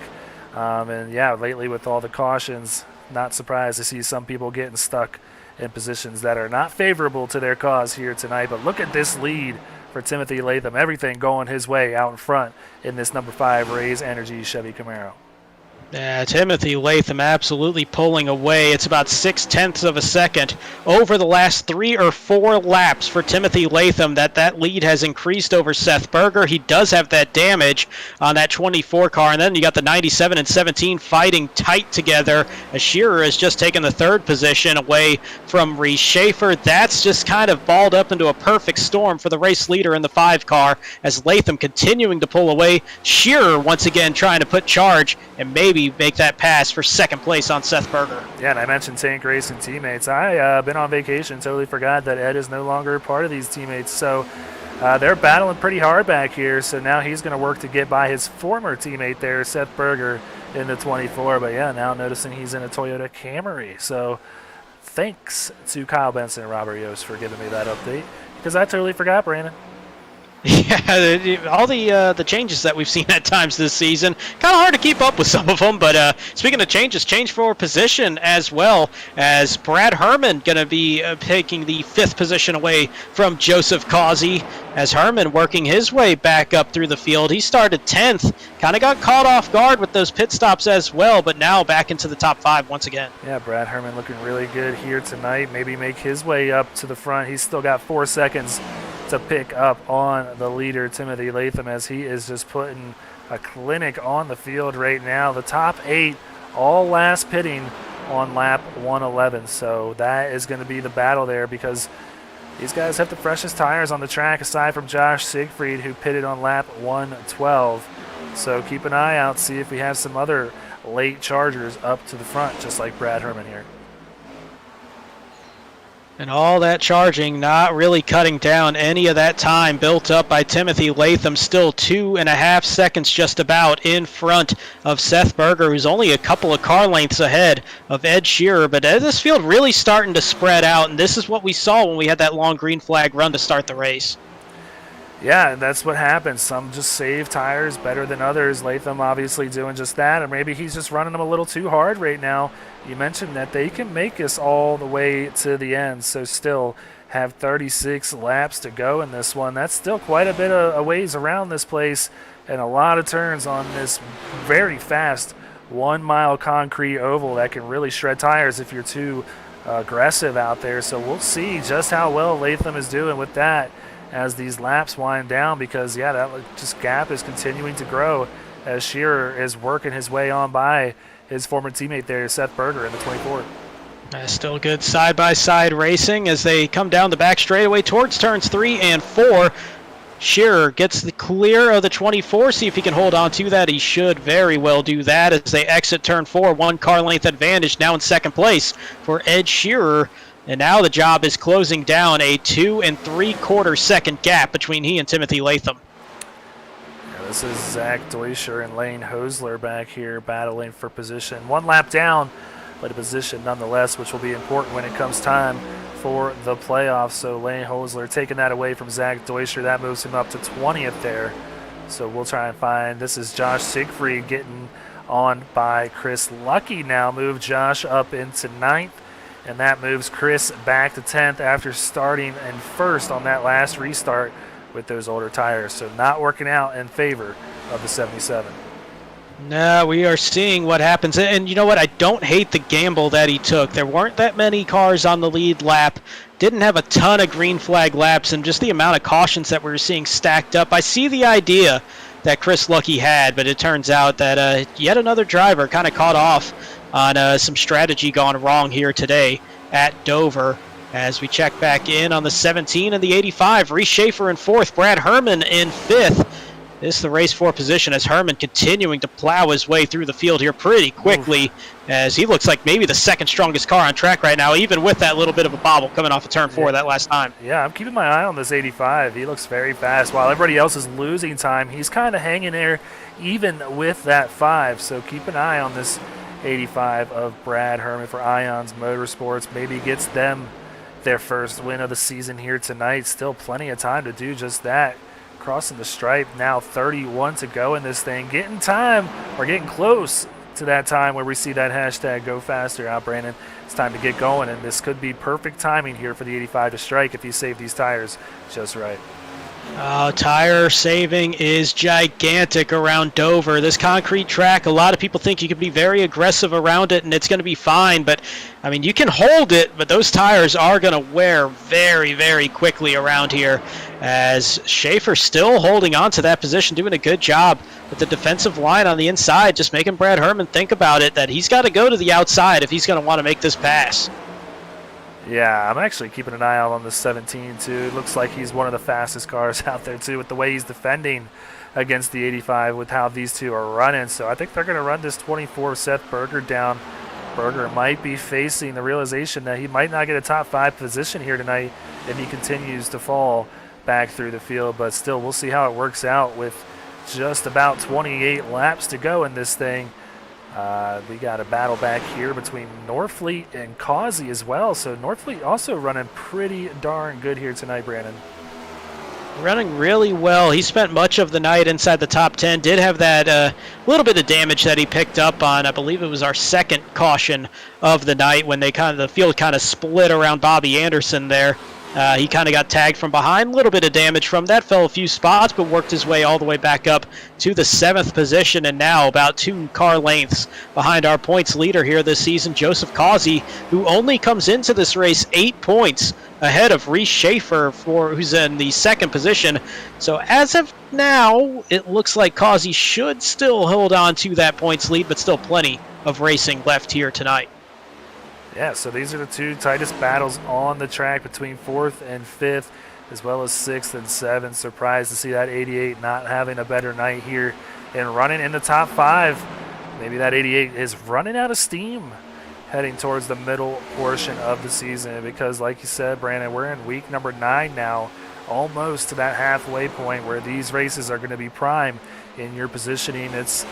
D: And yeah, lately with all the cautions, not surprised to see some people getting stuck in positions that are not favorable to their cause here tonight. But look at this lead for Timothy Latham. Everything going his way out in front in this number 5 Raise Energy Chevy Camaro.
A: Yeah, Timothy Latham absolutely pulling away. It's about 0.6 of a second over the last 3 or 4 laps for Timothy Latham that lead has increased over Seth Berger. He does have that damage on that 24 car, and then you got the 97 and 17 fighting tight together. As Shearer has just taken the 3rd position away from Reese Schaefer. That's just kind of balled up into a perfect storm for the race leader in the 5 car, as Latham continuing to pull away. Shearer once again trying to put charge and maybe make that pass for 2nd place on Seth Berger.
D: Yeah, and I mentioned tank racing teammates. I been on vacation, totally forgot that Ed is no longer part of these teammates. So they're battling pretty hard back here. So now he's going to work to get by his former teammate there, Seth Berger, in the 24. But yeah, now noticing he's in a Toyota Camry. So thanks to Kyle Benson and Robert Yost for giving me that update, because I totally forgot, Brandon.
A: Yeah, all the changes that we've seen at times this season, kind of hard to keep up with some of them. But speaking of changes, change for position as well, as Brad Herman going to be taking the 5th position away from Joseph Causey, as Herman working his way back up through the field. He started 10th, kind of got caught off guard with those pit stops as well, but now back into the top 5 once again.
D: Yeah, Brad Herman looking really good here tonight. Maybe make his way up to the front. He's still got 4 seconds to pick up on the leader, Timothy Latham, as he is just putting a clinic on the field right now. The top 8 all last pitting on lap 111. So that is going to be the battle there, because these guys have the freshest tires on the track aside from Josh Siegfried, who pitted on lap 112. So keep an eye out, see if we have some other late chargers up to the front, just like Brad Herman here.
A: And all that charging not really cutting down any of that time built up by Timothy Latham. Still 2.5 seconds just about in front of Seth Berger, who's only a couple of car lengths ahead of Ed Shearer. But this field really starting to spread out, and this is what we saw when we had that long green flag run to start the race.
D: Yeah, and that's what happens. Some just save tires better than others. Latham obviously doing just that, or maybe he's just running them a little too hard right now. You mentioned that they can make us all the way to the end, so still have 36 laps to go in this one. That's still quite a bit of a ways around this place, and a lot of turns on this very fast 1 mile concrete oval that can really shred tires if you're too aggressive out there. So we'll see just how well Latham is doing with that as these laps wind down, because yeah, that just gap is continuing to grow as Shearer is working his way on by his former teammate there, Seth Berger, in the 24.
A: Still good side-by-side racing as they come down the back straightaway towards turns 3 and 4. Shearer gets the clear of the 24. See if he can hold on to that. He should very well do that as they exit turn 4. 1 car length advantage now in second place for Ed Shearer. And now the job is closing down a 2 3/4 second gap between he and Timothy Latham.
D: Yeah, this is Zach Deutscher and Lane Hosler back here battling for position. 1 lap down, but a position nonetheless, which will be important when it comes time for the playoffs. So Lane Hosler taking that away from Zach Deutscher. That moves him up to 20th there. So we'll try and find, this is Josh Siegfried getting on by Chris Lucky now. Move Josh up into 9th. And that moves Chris back to 10th after starting in first on that last restart with those older tires. So not working out in favor of the 77.
A: No, we are seeing what happens. And you know what? I don't hate the gamble that he took. There weren't that many cars on the lead lap. Didn't have a ton of green flag laps, and just the amount of cautions that we were seeing stacked up. I see the idea that Chris Lucky had, but it turns out that yet another driver kind of caught off on some strategy gone wrong here today at Dover. As we check back in on the 17 and the 85, Reese Schaefer in 4th, Brad Herman in 5th. This is the race 4 position as Herman continuing to plow his way through the field here pretty quickly, as he looks like maybe the second strongest car on track right now, even with that little bit of a bobble coming off of turn 4 that last time.
D: Yeah, I'm keeping my eye on this 85. He looks very fast. While everybody else is losing time, he's kind of hanging there even with that 5. So keep an eye on this 85 of Brad Herman for Ions Motorsports. Maybe gets them their first win of the season here tonight. Still plenty of time to do just that. Crossing the stripe now, 31 to go in this thing. Getting time, or getting close to that time where we see that hashtag go faster out, Brandon. It's time to get going, and this could be perfect timing here for the 85 to strike if you save these tires just right.
A: Tire saving is gigantic around Dover. This concrete track, a lot of people think you can be very aggressive around it and it's going to be fine, but I mean, you can hold it, but those tires are going to wear very, very quickly around here, as Schaefer still holding on to that position, doing a good job with the defensive line on the inside, just making Brad Herman think about it, that he's got to go to the outside if he's going to want to make this pass.
D: Yeah, I'm actually keeping an eye out on the 17 too. It looks like he's one of the fastest cars out there too, with the way he's defending against the 85 with how these two are running. So I think they're going to run this 24 Seth Berger down. Berger might be facing the realization that he might not get a top 5 position here tonight if he continues to fall back through the field. But still, we'll see how it works out with just about 28 laps to go in this thing. We got a battle back here between Norfleet and Causey as well. So Norfleet also running pretty darn good here tonight, Brandon.
A: Running really well. He spent much of the night inside the top 10. Did have that little bit of damage that he picked up on. I believe it was our second caution of the night when the field kind of split around Bobby Anderson there. He kind of got tagged from behind. A little bit of damage from that. Fell a few spots, but worked his way all the way back up to the 7th position, and now about 2 car lengths behind our points leader here this season, Joseph Causey, who only comes into this race 8 points ahead of Reese Schaefer, who's in the 2nd position. So as of now, it looks like Causey should still hold on to that points lead, but still plenty of racing left here tonight.
D: Yeah, so these are the 2 tightest battles on the track between 4th and 5th, as well as 6th and 7th. Surprised to see that 88 not having a better night here and running in the top 5. Maybe that 88 is running out of steam heading towards the middle portion of the season because, like you said, Brandon, we're in week number 9 now, almost to that halfway point where these races are going to be prime in your positioning. It's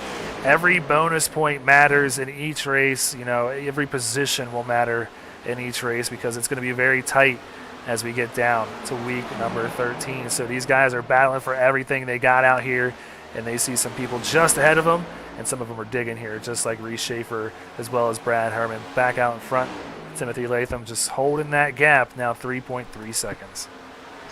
D: every bonus point matters in each race. Every position will matter in each race because it's going to be very tight as we get down to week number 13. So these guys are battling for everything they got out here, and they see some people just ahead of them, and some of them are digging here, just like Reese Schaefer as well as Brad Herman. Back out in front, Timothy Latham just holding that gap, now 3.3 seconds.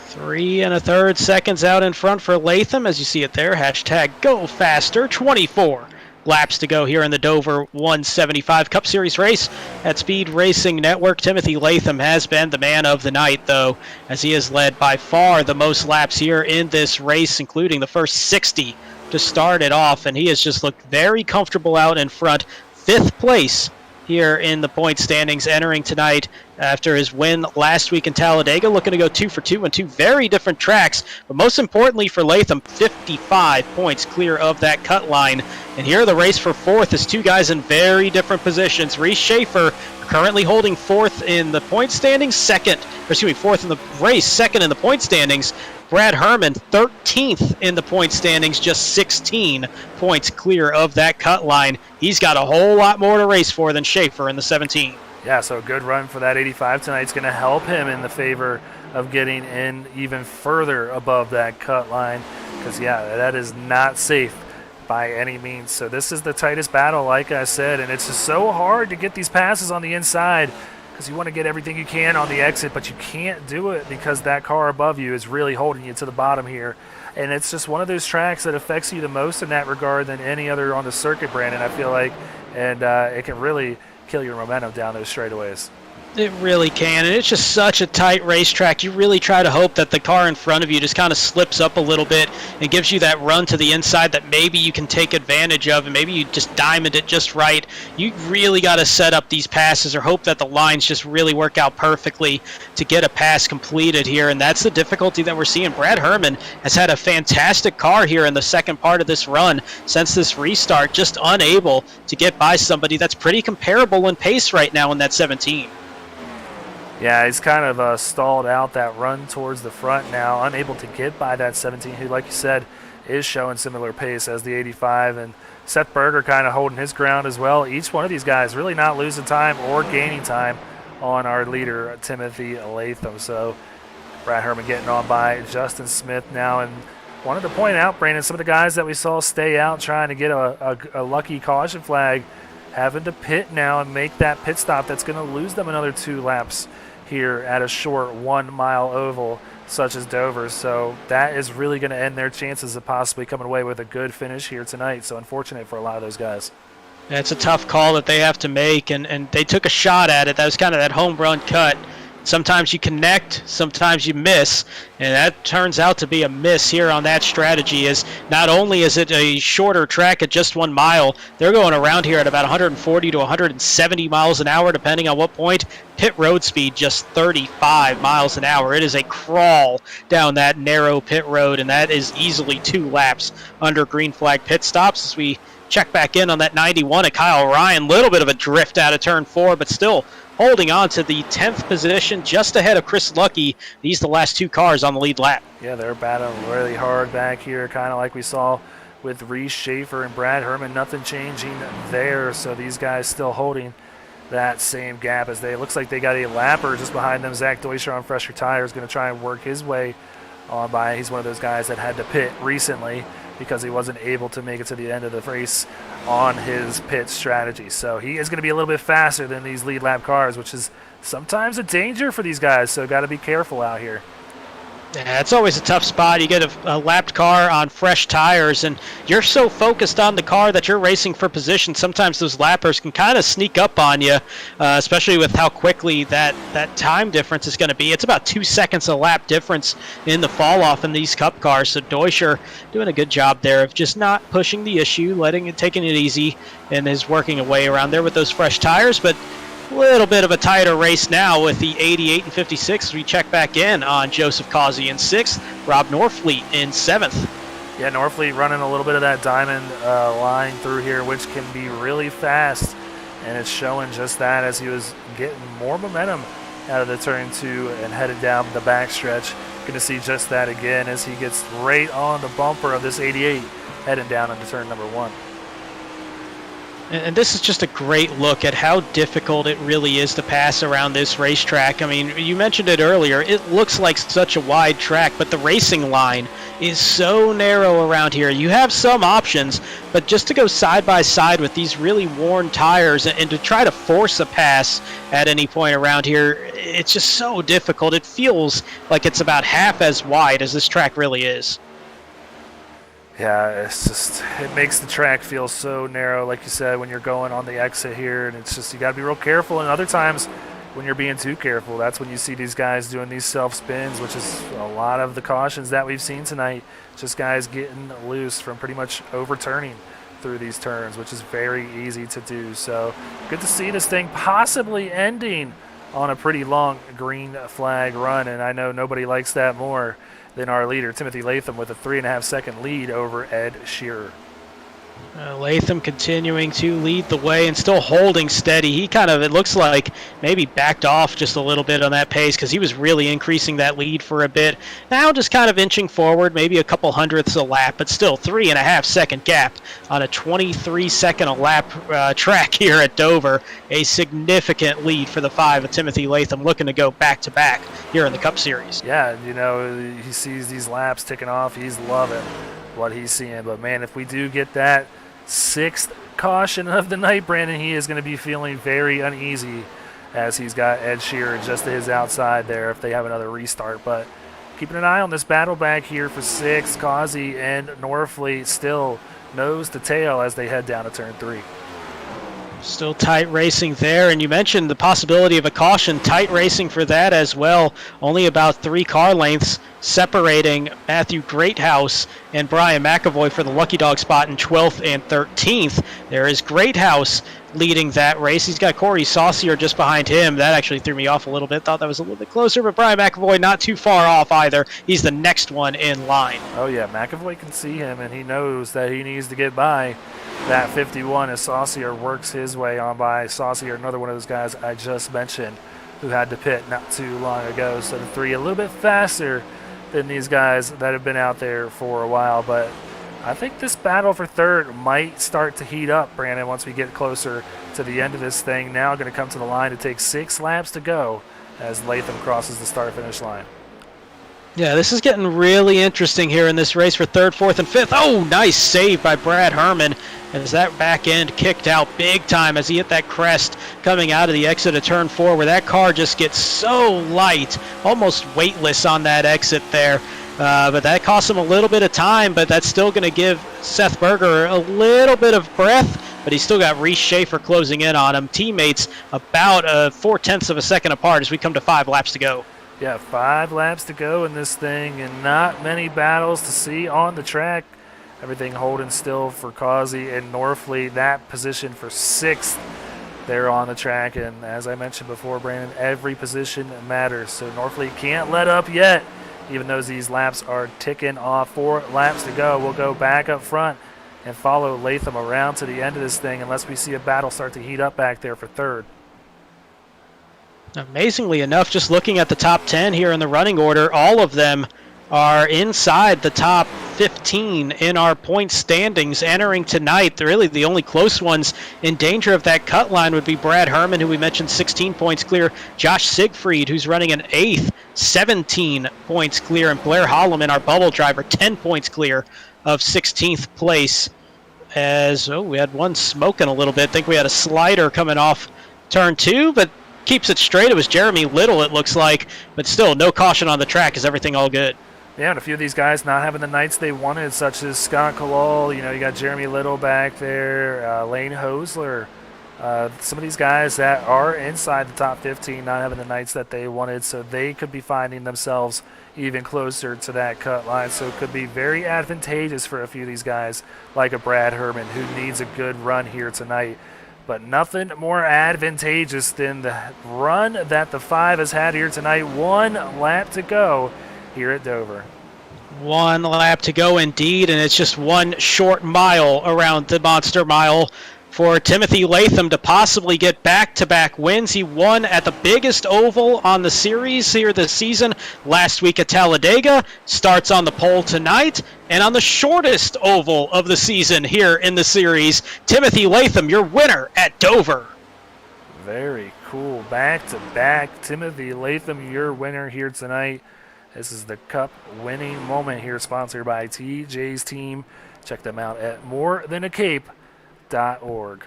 A: 3 1/3 seconds out in front for Latham, as you see it there. Hashtag go faster. 24 laps to go here in the Dover 175 Cup Series race at Speed Racing Network. Timothy Latham has been the man of the night, though, as he has led by far the most laps here in this race, including the first 60 to start it off, and he has just looked very comfortable out in front. 5th place here in the point standings entering tonight after his win last week in Talladega, looking to go 2 for 2 on 2 very different tracks, but most importantly for Latham, 55 points clear of that cut line. And here the race for 4th is 2 guys in very different positions. Reese Schaefer currently holding 4th in the point standings, 4th in the race, 2nd in the point standings. Brad Herman, 13th in the point standings, just 16 points clear of that cut line. He's got a whole lot more to race for than Schaefer in the 17.
D: Yeah, so a good run for that 85 tonight is going to help him in the favor of getting in even further above that cut line because, yeah, that is not safe by any means. So this is the tightest battle, like I said, and it's just so hard to get these passes on the inside because you want to get everything you can on the exit, but you can't do it because that car above you is really holding you to the bottom here. And it's just one of those tracks that affects you the most in that regard than any other on the circuit, Brandon, I feel like. And it can really kill your momentum down those straightaways.
A: It really can, and it's just such a tight racetrack. You really try to hope that the car in front of you just kind of slips up a little bit and gives you that run to the inside that maybe you can take advantage of, and maybe you just diamond it just right. You really got to set up these passes or hope that the lines just really work out perfectly to get a pass completed here, and that's the difficulty that we're seeing. Brad Herman has had a fantastic car here in the second part of this run since this restart, just unable to get by somebody that's pretty comparable in pace right now in that 17.
D: Yeah, he's kind of stalled out that run towards the front now, unable to get by that 17, who, like you said, is showing similar pace as the 85. And Seth Berger kind of holding his ground as well. Each one of these guys really not losing time or gaining time on our leader, Timothy Latham. So Brad Herman getting on by Justin Smith now. And wanted to point out, Brandon, some of the guys that we saw stay out trying to get a lucky caution flag having to pit now and make that pit stop that's going to lose them another 2 laps here at a short 1 mile oval such as Dover. So that is really going to end their chances of possibly coming away with a good finish here tonight. So unfortunate for a lot of those guys.
A: It's a tough call that they have to make, and they took a shot at it. That was kind of that home run cut. Sometimes you connect, sometimes you miss, and that turns out to be a miss here on that strategy. Is not only is it a shorter track at just 1 mile, they're going around here at about 140 to 170 miles an hour, depending on what point. Pit road speed just 35 miles an hour. It is a crawl down that narrow pit road, and that is easily 2 laps under green flag pit stops. As we check back in on that 91 at Kyle Ryan, little bit of a drift out of turn 4, but still holding on to the 10th position just ahead of Chris Lucky. These are the last 2 cars on the lead lap.
D: Yeah, they're battling really hard back here, kind of like we saw with Reese Schaefer and Brad Herman. Nothing changing there, so these guys still holding that same gap as it looks like they got a lapper just behind them. Zach Deutscher on fresher tires going to try and work his way on by. He's one of those guys that had to pit recently because he wasn't able to make it to the end of the race on his pit strategy. So he is going to be a little bit faster than these lead lap cars, which is sometimes a danger for these guys, so got to be careful out here.
A: Yeah, it's always a tough spot. You get a lapped car on fresh tires, and you're so focused on the car that you're racing for position. Sometimes those lappers can kind of sneak up on you, especially with how quickly that time difference is going to be. It's about 2 seconds a lap difference in the fall-off in these Cup cars. So Deutscher doing a good job there of just not pushing the issue, taking it easy, and is working a way around there with those fresh tires. But little bit of a tighter race now with the 88 and 56. We check back in on Joseph Causey in 6th, Rob Norfleet in 7th.
D: Yeah, Norfleet running a little bit of that diamond line through here, which can be really fast, and it's showing just that as he was getting more momentum out of the turn 2 and headed down the backstretch. Going to see just that again as he gets right on the bumper of this 88 heading down into turn number 1.
A: And this is just a great look at how difficult it really is to pass around this racetrack. I mean, you mentioned it earlier. It looks like such a wide track, but the racing line is so narrow around here. You have some options, but just to go side by side with these really worn tires and to try to force a pass at any point around here, it's just so difficult. It feels like it's about half as wide as this track really is.
D: Yeah, it makes the track feel so narrow, like you said, when you're going on the exit here, and it's just, you got to be real careful. And other times when you're being too careful, that's when you see these guys doing these self spins, which is a lot of the cautions that we've seen tonight. Just guys getting loose from pretty much overturning through these turns, which is very easy to do. So good to see this thing possibly ending on a pretty long green flag run, and I know nobody likes that more than our leader, Timothy Latham, with a 3.5-second lead over Ed Shearer.
A: Latham continuing to lead the way and still holding steady. He kind of, it looks like, maybe backed off just a little bit on that pace because he was really increasing that lead for a bit. Now just kind of inching forward, maybe a couple hundredths a lap, but still 3.5-second gap on a 23-second a lap track here at Dover. A significant lead for the 5 of Timothy Latham, looking to go back-to-back here in the Cup Series.
D: Yeah, you know, he sees these laps ticking off. He's loving what he's seeing. But, man, if we do get that 6th caution of the night, Brandon, he is going to be feeling very uneasy as he's got Ed Shearer just to his outside there if they have another restart. But keeping an eye on this battle back here for 6. Causey and Norfleet still nose to tail as they head down to turn 3.
A: Still tight racing there, and you mentioned the possibility of a caution. Tight racing for that as well. Only about 3 car lengths separating Matthew Greathouse and Brian McAvoy for the Lucky Dog spot in 12th and 13th. There is Greathouse leading that race. He's got Corey Saucier just behind him. That actually threw me off a little bit. Thought that was a little bit closer, but Brian McAvoy not too far off either. He's the next one in line.
D: Oh, yeah, McAvoy can see him, and he knows that he needs to get by that 51 as Saucier works his way on by. Saucier, another one of those guys I just mentioned who had to pit not too long ago. So the 3 a little bit faster than these guys that have been out there for a while. But I think this battle for 3rd might start to heat up, Brandon, once we get closer to the end of this thing. Now going to come to the line to take 6 laps to go as Latham crosses the start-finish line.
A: Yeah, this is getting really interesting here in this race for 3rd, 4th, and 5th. Oh, nice save by Brad Herman as that back end kicked out big time as he hit that crest coming out of the exit of turn 4 where that car just gets so light, almost weightless on that exit there. But that cost him a little bit of time, but that's still going to give Seth Berger a little bit of breath, but he's still got Reese Schaefer closing in on him. Teammates about 0.4 of a second apart as we come to 5 laps to go.
D: Yeah, 5 laps to go in this thing, and not many battles to see on the track. Everything holding still for Causey and Norfleet. That position for 6th there on the track, and as I mentioned before, Brandon, every position matters. So Norfleet can't let up yet, even though these laps are ticking off. 4 laps to go. We'll go back up front and follow Latham around to the end of this thing unless we see a battle start to heat up back there for 3rd.
A: Amazingly enough, just looking at the top 10 here in the running order, all of them are inside the top 15 in our point standings entering tonight. Really, the only close ones in danger of that cut line would be Brad Herman, who we mentioned 16 points clear, Josh Siegfried, who's running an 8th, 17 points clear, and Blair Holloman, our bubble driver, 10 points clear of 16th place. As we had one smoking a little bit. I think we had a slider coming off turn 2, but keeps it straight. It was Jeremy Little, it looks like, but still no caution on the track. Is everything all good?
D: Yeah, and a few of these guys not having the nights they wanted, such as Scott Kalal. You got Jeremy Little back there, Lane Hosler. Some of these guys that are inside the top 15 not having the nights that they wanted, so they could be finding themselves even closer to that cut line. So it could be very advantageous for a few of these guys, like a Brad Herman, who needs a good run here tonight. But nothing more advantageous than the run that the 5 has had here tonight. 1 lap to go here at Dover.
A: 1 lap to go indeed, and it's just 1 short mile around the Monster Mile for Timothy Latham to possibly get back-to-back wins. He won at the biggest oval on the series here this season last week at Talladega, starts on the pole tonight, and on the shortest oval of the season here in the series, Timothy Latham, your winner at Dover.
D: Very cool. Back-to-back. Timothy Latham, your winner here tonight. This is the Cup winning moment here, sponsored by TJ's Team. Check them out at morethanAcape.org.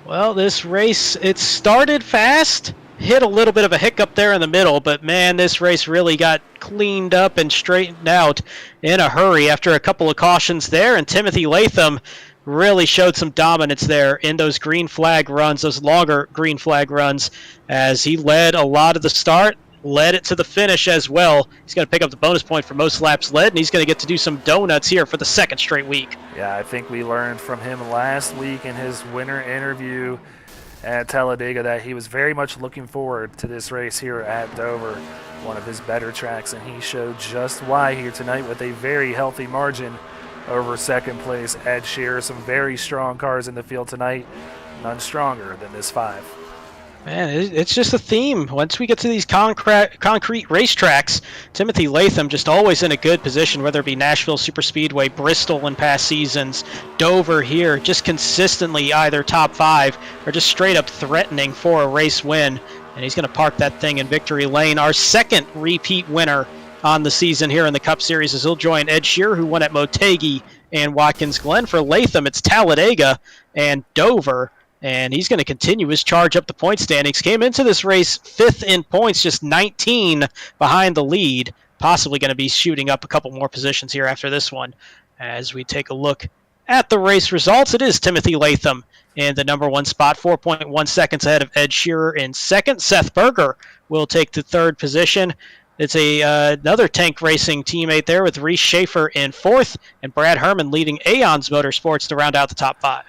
A: Well, this race, it started fast, hit a little bit of a hiccup there in the middle, but man, this race really got cleaned up and straightened out in a hurry after a couple of cautions there, and Timothy Latham really showed some dominance there in those green flag runs, those longer green flag runs, as he led a lot of the start, led it to the finish as well. He's going to pick up the bonus point for most laps led, and he's going to get to do some donuts here for the second straight week.
D: Yeah, I think we learned from him last week in his winter interview at Talladega that he was very much looking forward to this race here at Dover, one of his better tracks, and he showed just why here tonight with a very healthy margin over second place Ed Shearer. Some very strong cars in the field tonight, none stronger than this 5.
A: Man, it's just a theme. Once we get to these concrete racetracks, Timothy Latham just always in a good position, whether it be Nashville Superspeedway, Bristol in past seasons, Dover here, just consistently either top 5 or just straight up threatening for a race win. And he's going to park that thing in victory lane. Our second repeat winner on the season here in the Cup Series as he'll join Ed Shearer, who won at Motegi and Watkins Glen. For Latham, it's Talladega and Dover, and he's going to continue his charge up the point standings. Came into this race 5th in points, just 19 behind the lead. Possibly going to be shooting up a couple more positions here after this one. As we take a look at the race results, it is Timothy Latham in the number 1 spot, 4.1 seconds ahead of Ed Shearer in second. Seth Berger will take the 3rd position. It's another Tank Racing teammate there with Reese Schaefer in 4th, and Brad Herman leading Aeons Motorsports to round out the top 5.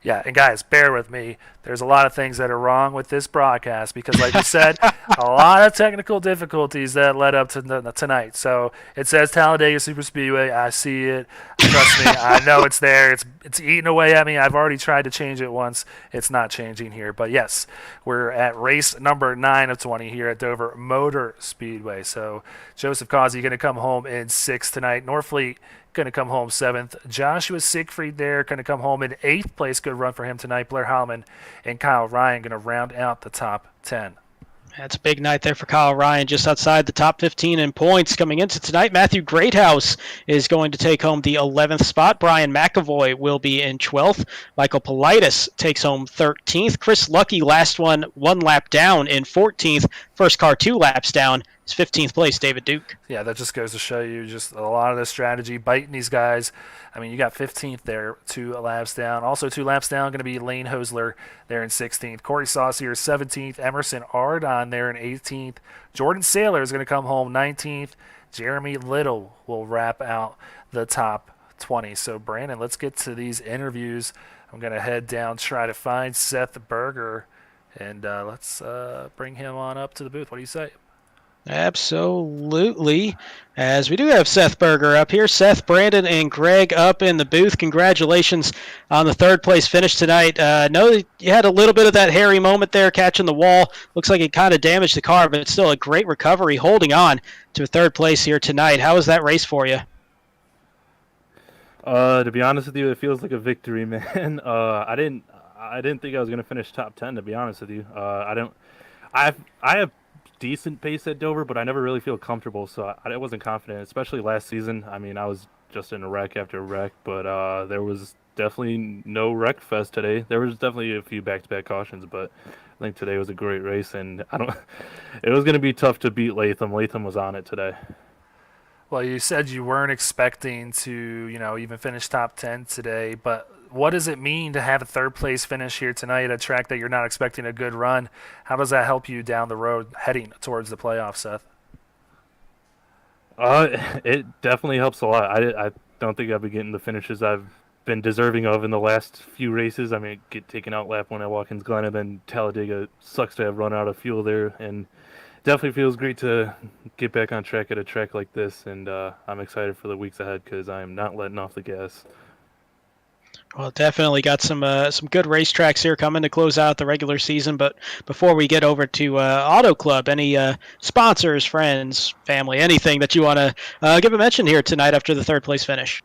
D: Yeah, and guys, bear with me. There's a lot of things that are wrong with this broadcast because, like you said, a lot of technical difficulties that led up to tonight. So it says Talladega Superspeedway. I see it. Trust me, I know it's there. It's eating away at me. I've already tried to change it once. It's not changing here. But, yes, we're at race number 9 of 20 here at Dover Motor Speedway. So Joseph Causey going to come home in 6th tonight. Norfleet going to come home 7th. Joshua Siegfried there going to come home in 8th place. Good run for him tonight. Blair Hallman and Kyle Ryan going to round out the top 10.
A: That's a big night there for Kyle Ryan, just outside the top 15 in points coming into tonight. Matthew Greathouse is going to take home the 11th spot. Brian McAvoy will be in 12th. Michael Politis takes home 13th. Chris Lucky, last one lap down in 14th. First car 2 laps down. It's 15th place, David Duke.
D: Yeah, that just goes to show you just a lot of the strategy, biting these guys. I mean, you got 15th there, 2 laps down. Also 2 laps down going to be Lane Hosler there in 16th. Corey Saucier 17th. Emerson Ardon there in 18th. Jordan Saylor is going to come home 19th. Jeremy Little will wrap out the top 20. So, Brandon, let's get to these interviews. I'm going to head down, try to find Seth Berger, and let's bring him on up to the booth. What do you say?
A: Absolutely. As we do have Seth Berger up here. Seth, Brandon, and Greg up in the booth. Congratulations on the third place finish tonight. Know that you had a little bit of that hairy moment there catching the wall. Looks like it kind of damaged the car, but it's still a great recovery holding on to a third place here tonight. How was that race for you?
F: To be honest with you, it feels like a victory, man. I didn't think I was gonna finish top 10. To be honest with you, I have decent pace at Dover, but I never really feel comfortable, so I wasn't confident. Especially last season. I mean, I was just in a wreck after wreck, but there was definitely no wreck fest today. There was definitely a few back-to-back cautions, but I think today was a great race, and it was gonna be tough to beat Latham. Latham was on it today.
D: Well, you said you weren't expecting to, even finish top 10 today, but what does it mean to have a third place finish here tonight at a track that you're not expecting a good run? How does that help you down the road heading towards the playoffs, Seth?
F: It definitely helps a lot. I don't think I've been getting the finishes I've been deserving of in the last few races. I mean, get taken out lap one at Watkins Glen, and then Talladega sucks to have run out of fuel there, and definitely feels great to get back on track at a track like this, and I'm excited for the weeks ahead because I am not letting off the gas.
A: Well, definitely got some good racetracks here coming to close out the regular season. But before we get over to Auto Club, any sponsors, friends, family, anything that you want to give a mention here tonight after the third place finish?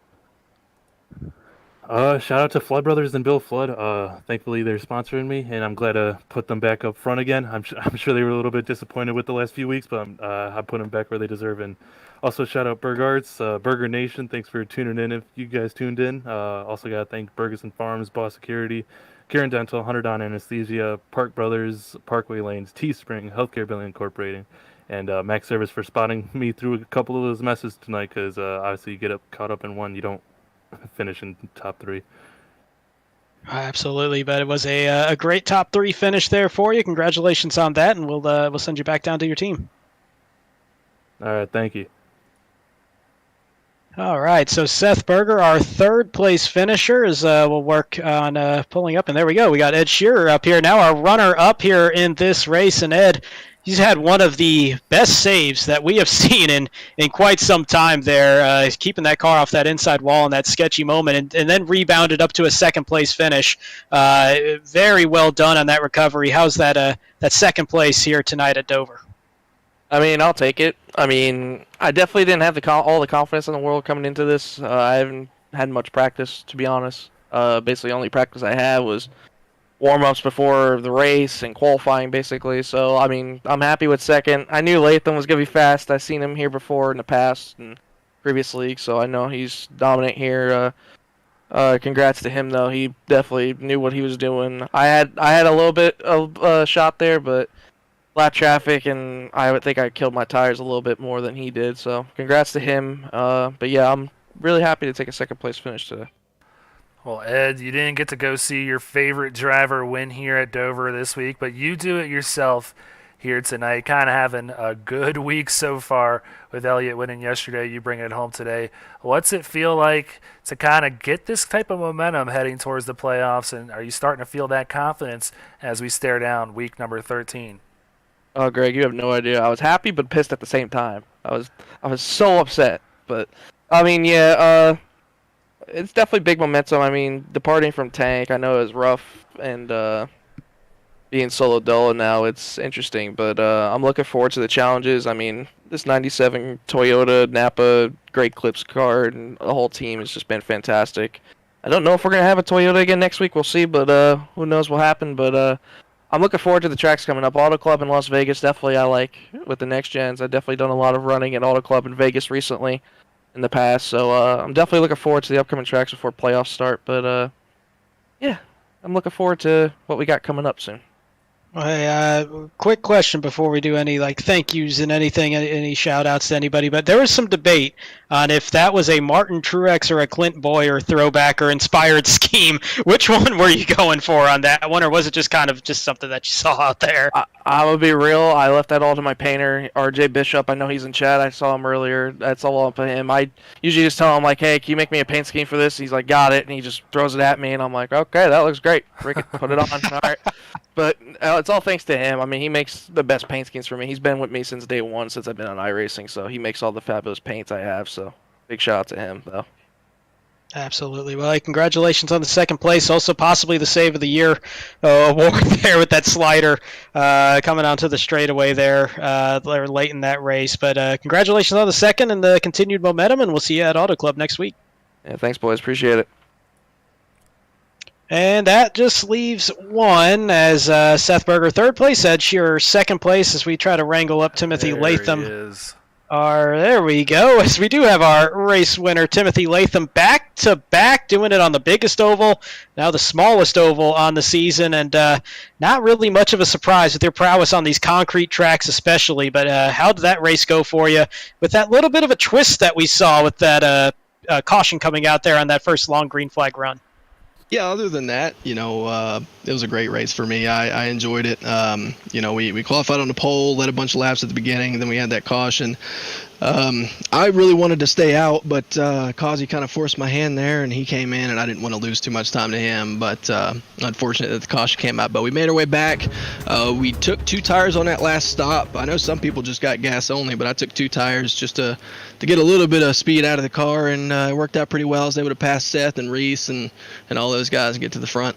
F: Shout out to Flood Brothers and Bill Flood. Thankfully, they're sponsoring me, and I'm glad to put them back up front again. I'm sure they were a little bit disappointed with the last few weeks, but I put them back where they deserve. And also shout out Burgarts, Burger Nation. Thanks for tuning in if you guys tuned in. Also got to thank Bergeson Farms, Boss Security, Karen Dental, 100 On Anesthesia, Park Brothers, Parkway Lanes, Teespring, Healthcare Billing Incorporated, and Max Service for spotting me through a couple of those messes tonight because obviously you get caught up in one, you don't finish in top 3.
A: Absolutely, but it was a great top 3 finish there for you. Congratulations on that, and we'll send you back down to your team.
F: All right, thank you.
A: All right, so Seth Berger, our third place finisher, we'll work on pulling up, and there we go. We got Ed Shearer up here now, our runner up here in this race, and Ed, he's had one of the best saves that we have seen in quite some time there. He's keeping that car off that inside wall in that sketchy moment and then rebounded up to a second place finish. Very well done on that recovery. How's that second place here tonight at Dover?
G: I mean, I'll take it. I mean, I definitely didn't have all the confidence in the world coming into this. I haven't had much practice, to be honest. Basically, the only practice I had was warm-ups before the race and qualifying, basically. So, I mean, I'm happy with second. I knew Latham was going to be fast. I've seen him here before in the past and previous leagues, so I know he's dominant here. Congrats to him, though. He definitely knew what he was doing. I had a little bit of shot there, but flat traffic, and I would think I killed my tires a little bit more than he did. So, congrats to him. But, yeah, I'm really happy to take a second-place finish today.
D: Well, Ed, you didn't get to go see your favorite driver win here at Dover this week, but you do it yourself here tonight. Kind of having a good week so far with Elliott winning yesterday. You bring it home today. What's it feel like to kind of get this type of momentum heading towards the playoffs, and are you starting to feel that confidence as we stare down week number 13?
G: Oh, Greg, you have no idea. I was happy but pissed at the same time. I was so upset. But, I mean, yeah, it's definitely big momentum. I mean, departing from Tank, I know it was rough, and being solo dolo now, it's interesting. But I'm looking forward to the challenges. I mean, this 97 Toyota Napa Great Clips car and the whole team has just been fantastic. I don't know if we're going to have a Toyota again next week. We'll see, but who knows what happened. But I'm looking forward to the tracks coming up. Auto Club in Las Vegas, definitely I like with the next gens. I've definitely done a lot of running at Auto Club in Vegas recently in the past. So I'm definitely looking forward to the upcoming tracks before playoffs start. But, yeah, I'm looking forward to what we got coming up soon.
A: Hey, quick question before we do any thank yous and anything, any shout outs to anybody, but there was some debate on if that was a Martin Truex or a Clint Boyer throwback or inspired scheme. Which one were you going for on that one, or was it just kind of just something that you saw out there?
G: I'm gonna be real. I left that all to my painter, RJ Bishop. I know he's in chat. I saw him earlier. That's all up to him. I usually just tell him like, "Hey, can you make me a paint scheme for this?" He's like, "Got it," and he just throws it at me, and I'm like, "Okay, that looks great. Rick, put it on." All right. But it's all thanks to him. I mean, he makes the best paint schemes for me. He's been with me since day one, since I've been on iRacing. So he makes all the fabulous paints I have. So big shout out to him, though.
A: Absolutely. Well, congratulations on the second place. Also, possibly the Save of the Year award there with that slider coming onto the straightaway there late in that race. But congratulations on the second and the continued momentum, and we'll see you at Auto Club next week.
G: Yeah, thanks, boys. Appreciate it.
A: And that just leaves one as Seth Berger third place, Ed Shearer second place as we try to wrangle up Timothy Latham. There we go. As we do have our race winner, Timothy Latham, back to back, doing it on the biggest oval, now the smallest oval on the season, and not really much of a surprise with your prowess on these concrete tracks especially, but how did that race go for you with that little bit of a twist that we saw with that caution coming out there on that first long green flag run?
H: Yeah, other than that, it was a great race for me. I enjoyed it. We qualified on the pole, led a bunch of laps at the beginning, and then we had that caution. I really wanted to stay out, but Causey kind of forced my hand there, and he came in, and I didn't want to lose too much time to him. But unfortunate that the caution came out. But we made our way back. We took 2 tires on that last stop. I know some people just got gas only, but I took 2 tires just to get a little bit of speed out of the car, and it worked out pretty well. I was able to pass Seth and Reese and all those guys and get to the front.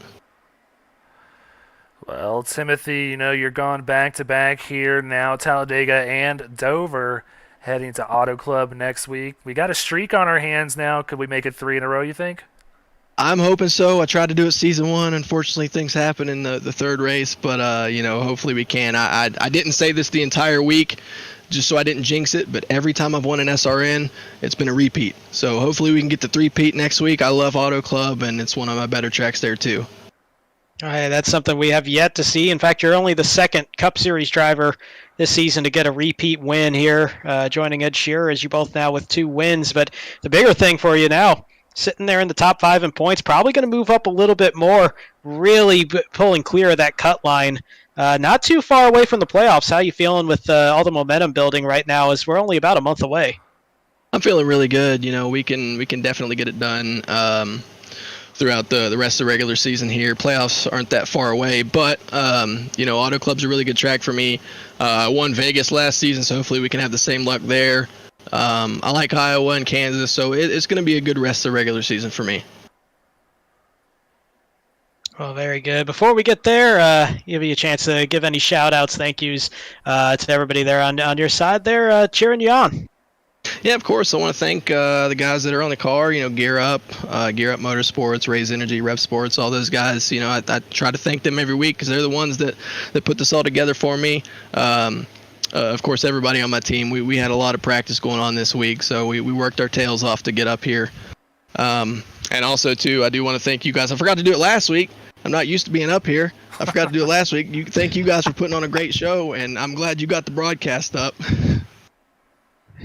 D: Well, Timothy, you're going back-to-back here now, Talladega and Dover, heading to Auto Club next week. We got a streak on our hands now. Could we make it 3 in a row, you think?
H: I'm hoping so. I tried to do it season 1. Unfortunately, things happened in the third race, but hopefully we can. I didn't say this the entire week just so I didn't jinx it, but every time I've won an SRN, it's been a repeat. So hopefully we can get the 3-peat next week. I love Auto Club, and it's one of my better tracks there too.
A: All right, that's something we have yet to see. In fact, you're only the second Cup Series driver this season to get a repeat win here, joining Ed Shearer as you both now with 2 wins. But the bigger thing for you now, sitting there in the top 5 in points, probably going to move up a little bit more, really pulling clear of that cut line. Not too far away from the playoffs. How you feeling with all the momentum building right now as we're only about a month away?
H: I'm feeling really good. We can definitely get it done throughout the rest of the regular season here. Playoffs aren't that far away, but Auto Club's a really good track for me. I won Vegas last season, so hopefully we can have the same luck there. I like Iowa and Kansas, so it's going to be a good rest of the regular season for me.
A: Well, very good. Before we get there, give you a chance to give any shout-outs, thank yous to everybody there on your side there cheering you on.
H: Yeah, of course. I want to thank the guys that are on the car, Gear Up Motorsports, Raise Energy, Rev Sports, all those guys. I try to thank them every week because they're the ones that put this all together for me. Of course, everybody on my team, we had a lot of practice going on this week, so we worked our tails off to get up here. And also, too, I do want to thank you guys. I forgot to do it last week. I'm not used to being up here. I forgot to do it last week. Thank you guys for putting on a great show, and I'm glad you got the broadcast up.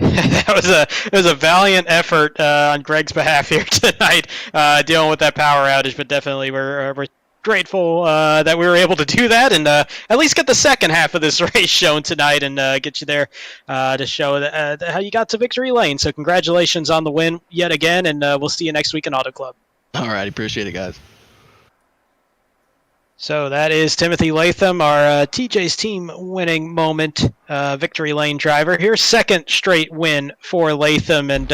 A: It was a valiant effort on Greg's behalf here tonight, dealing with that power outage. But definitely, we're grateful that we were able to do that and at least get the second half of this race shown tonight and get you there to show that, how you got to victory lane. So congratulations on the win yet again, and we'll see you next week in Auto Club.
H: All right, appreciate it, guys.
A: So that is Timothy Latham, our TJ's team winning moment victory lane driver. Here's second straight win for Latham. And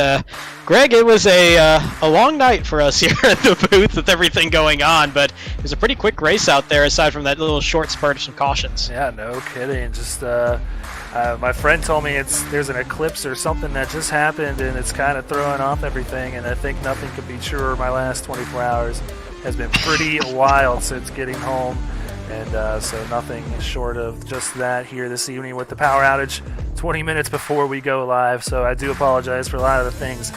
A: Greg, it was a long night for us here at the booth with everything going on, but it was a pretty quick race out there aside from that little short spurt of some cautions.
D: Yeah, no kidding. Just my friend told me there's an eclipse or something that just happened, and it's kind of throwing off everything, and I think nothing could be truer. My last 24 hours has been pretty wild since getting home, and so nothing short of just that here this evening with the power outage 20 minutes before we go live. So I do apologize for a lot of the things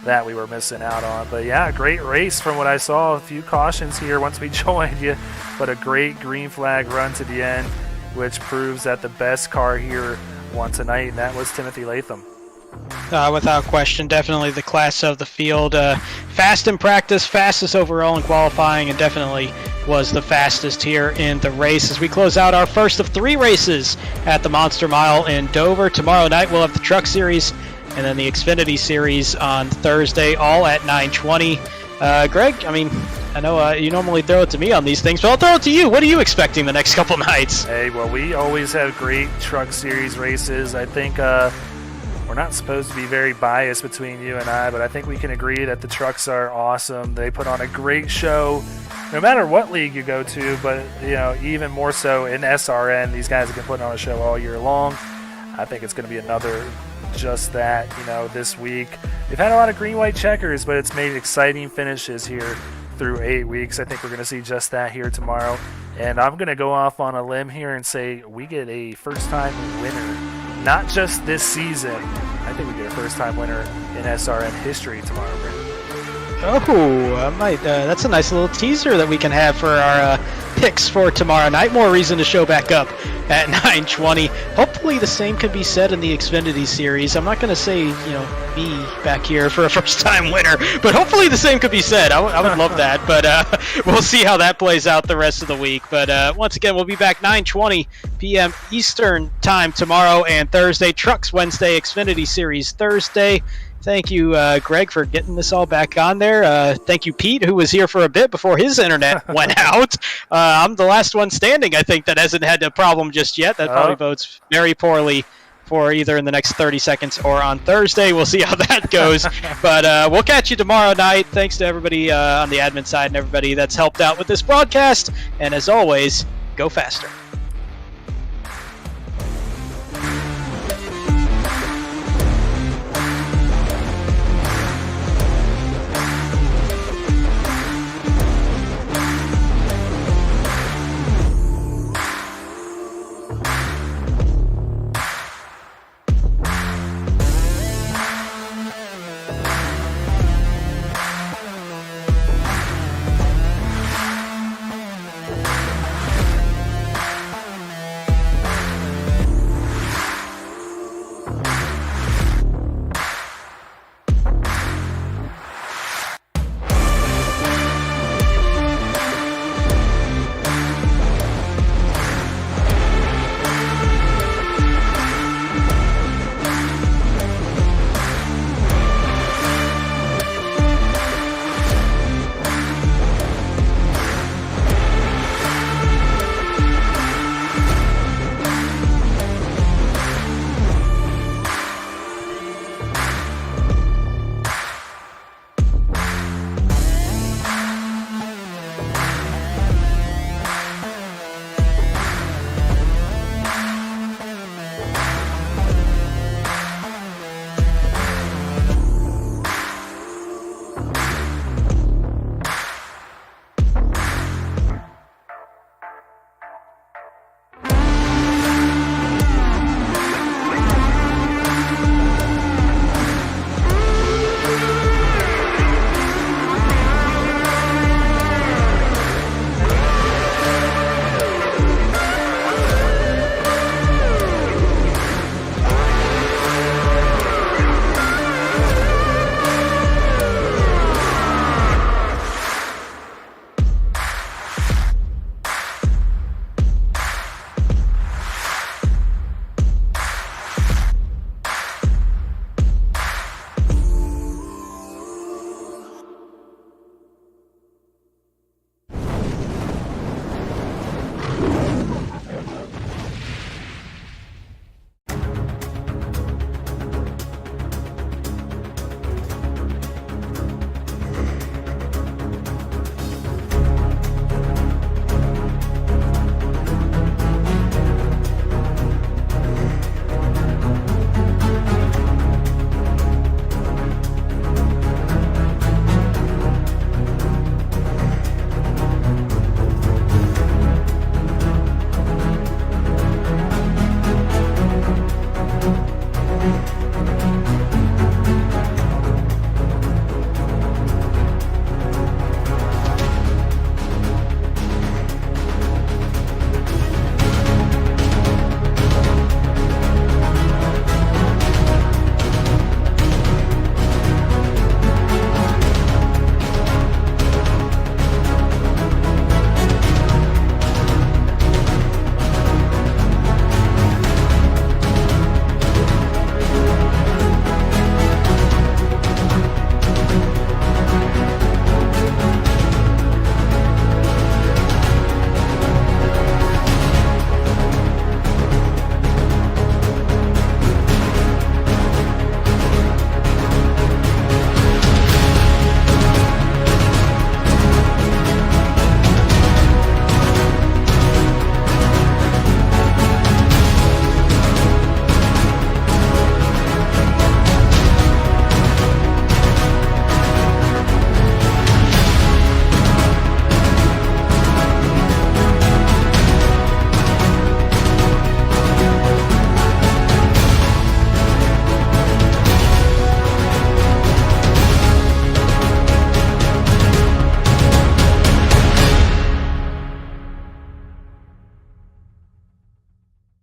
D: that we were missing out on. But yeah, great race from what I saw. A few cautions here once we joined you, but a great green flag run to the end, which proves that the best car here won tonight, and that was Timothy Latham.
A: Without question, definitely the class of the field. Fast in practice, fastest overall in qualifying, and definitely was the fastest here in the race as we close out our first of 3 races at the Monster Mile in Dover. Tomorrow night we'll have the Truck Series and then the Xfinity Series on Thursday, all at 9:20. Greg, I mean, I know you normally throw it to me on these things, but I'll throw it to you. What are you expecting the next couple nights?
D: Hey, well, we always have great Truck Series races. I think we're not supposed to be very biased between you and I, but I think we can agree that the trucks are awesome. They put on a great show no matter what league you go to, but even more so in SRN. These guys have been putting on a show all year long. I think it's going to be another just that, this week. They've had a lot of green-white checkers, but it's made exciting finishes here through 8 weeks. I think we're going to see just that here tomorrow. And I'm going to go off on a limb here and say we get a first-time winner. Not just this season. I think we get a first-time winner in SRN history tomorrow, Brandon.
A: Oh, I might. That's a nice little teaser that we can have for our picks for tomorrow night. More reason to show back up at 9:20. Hopefully the same could be said in the Xfinity Series. I'm not going to say, me back here for a first-time winner, but hopefully the same could be said. I would love that, but we'll see how that plays out the rest of the week. But once again, we'll be back 9:20 p.m. Eastern Time tomorrow and Thursday. Trucks Wednesday, Xfinity Series Thursday. Thank you, Greg, for getting this all back on there. Thank you, Pete, who was here for a bit before his internet went out. I'm the last one standing, I think, that hasn't had a problem just yet. That probably bodes very poorly for either in the next 30 seconds or on Thursday. We'll see how that goes. But we'll catch you tomorrow night. Thanks to everybody on the admin side and everybody that's helped out with this broadcast. And as always, go faster.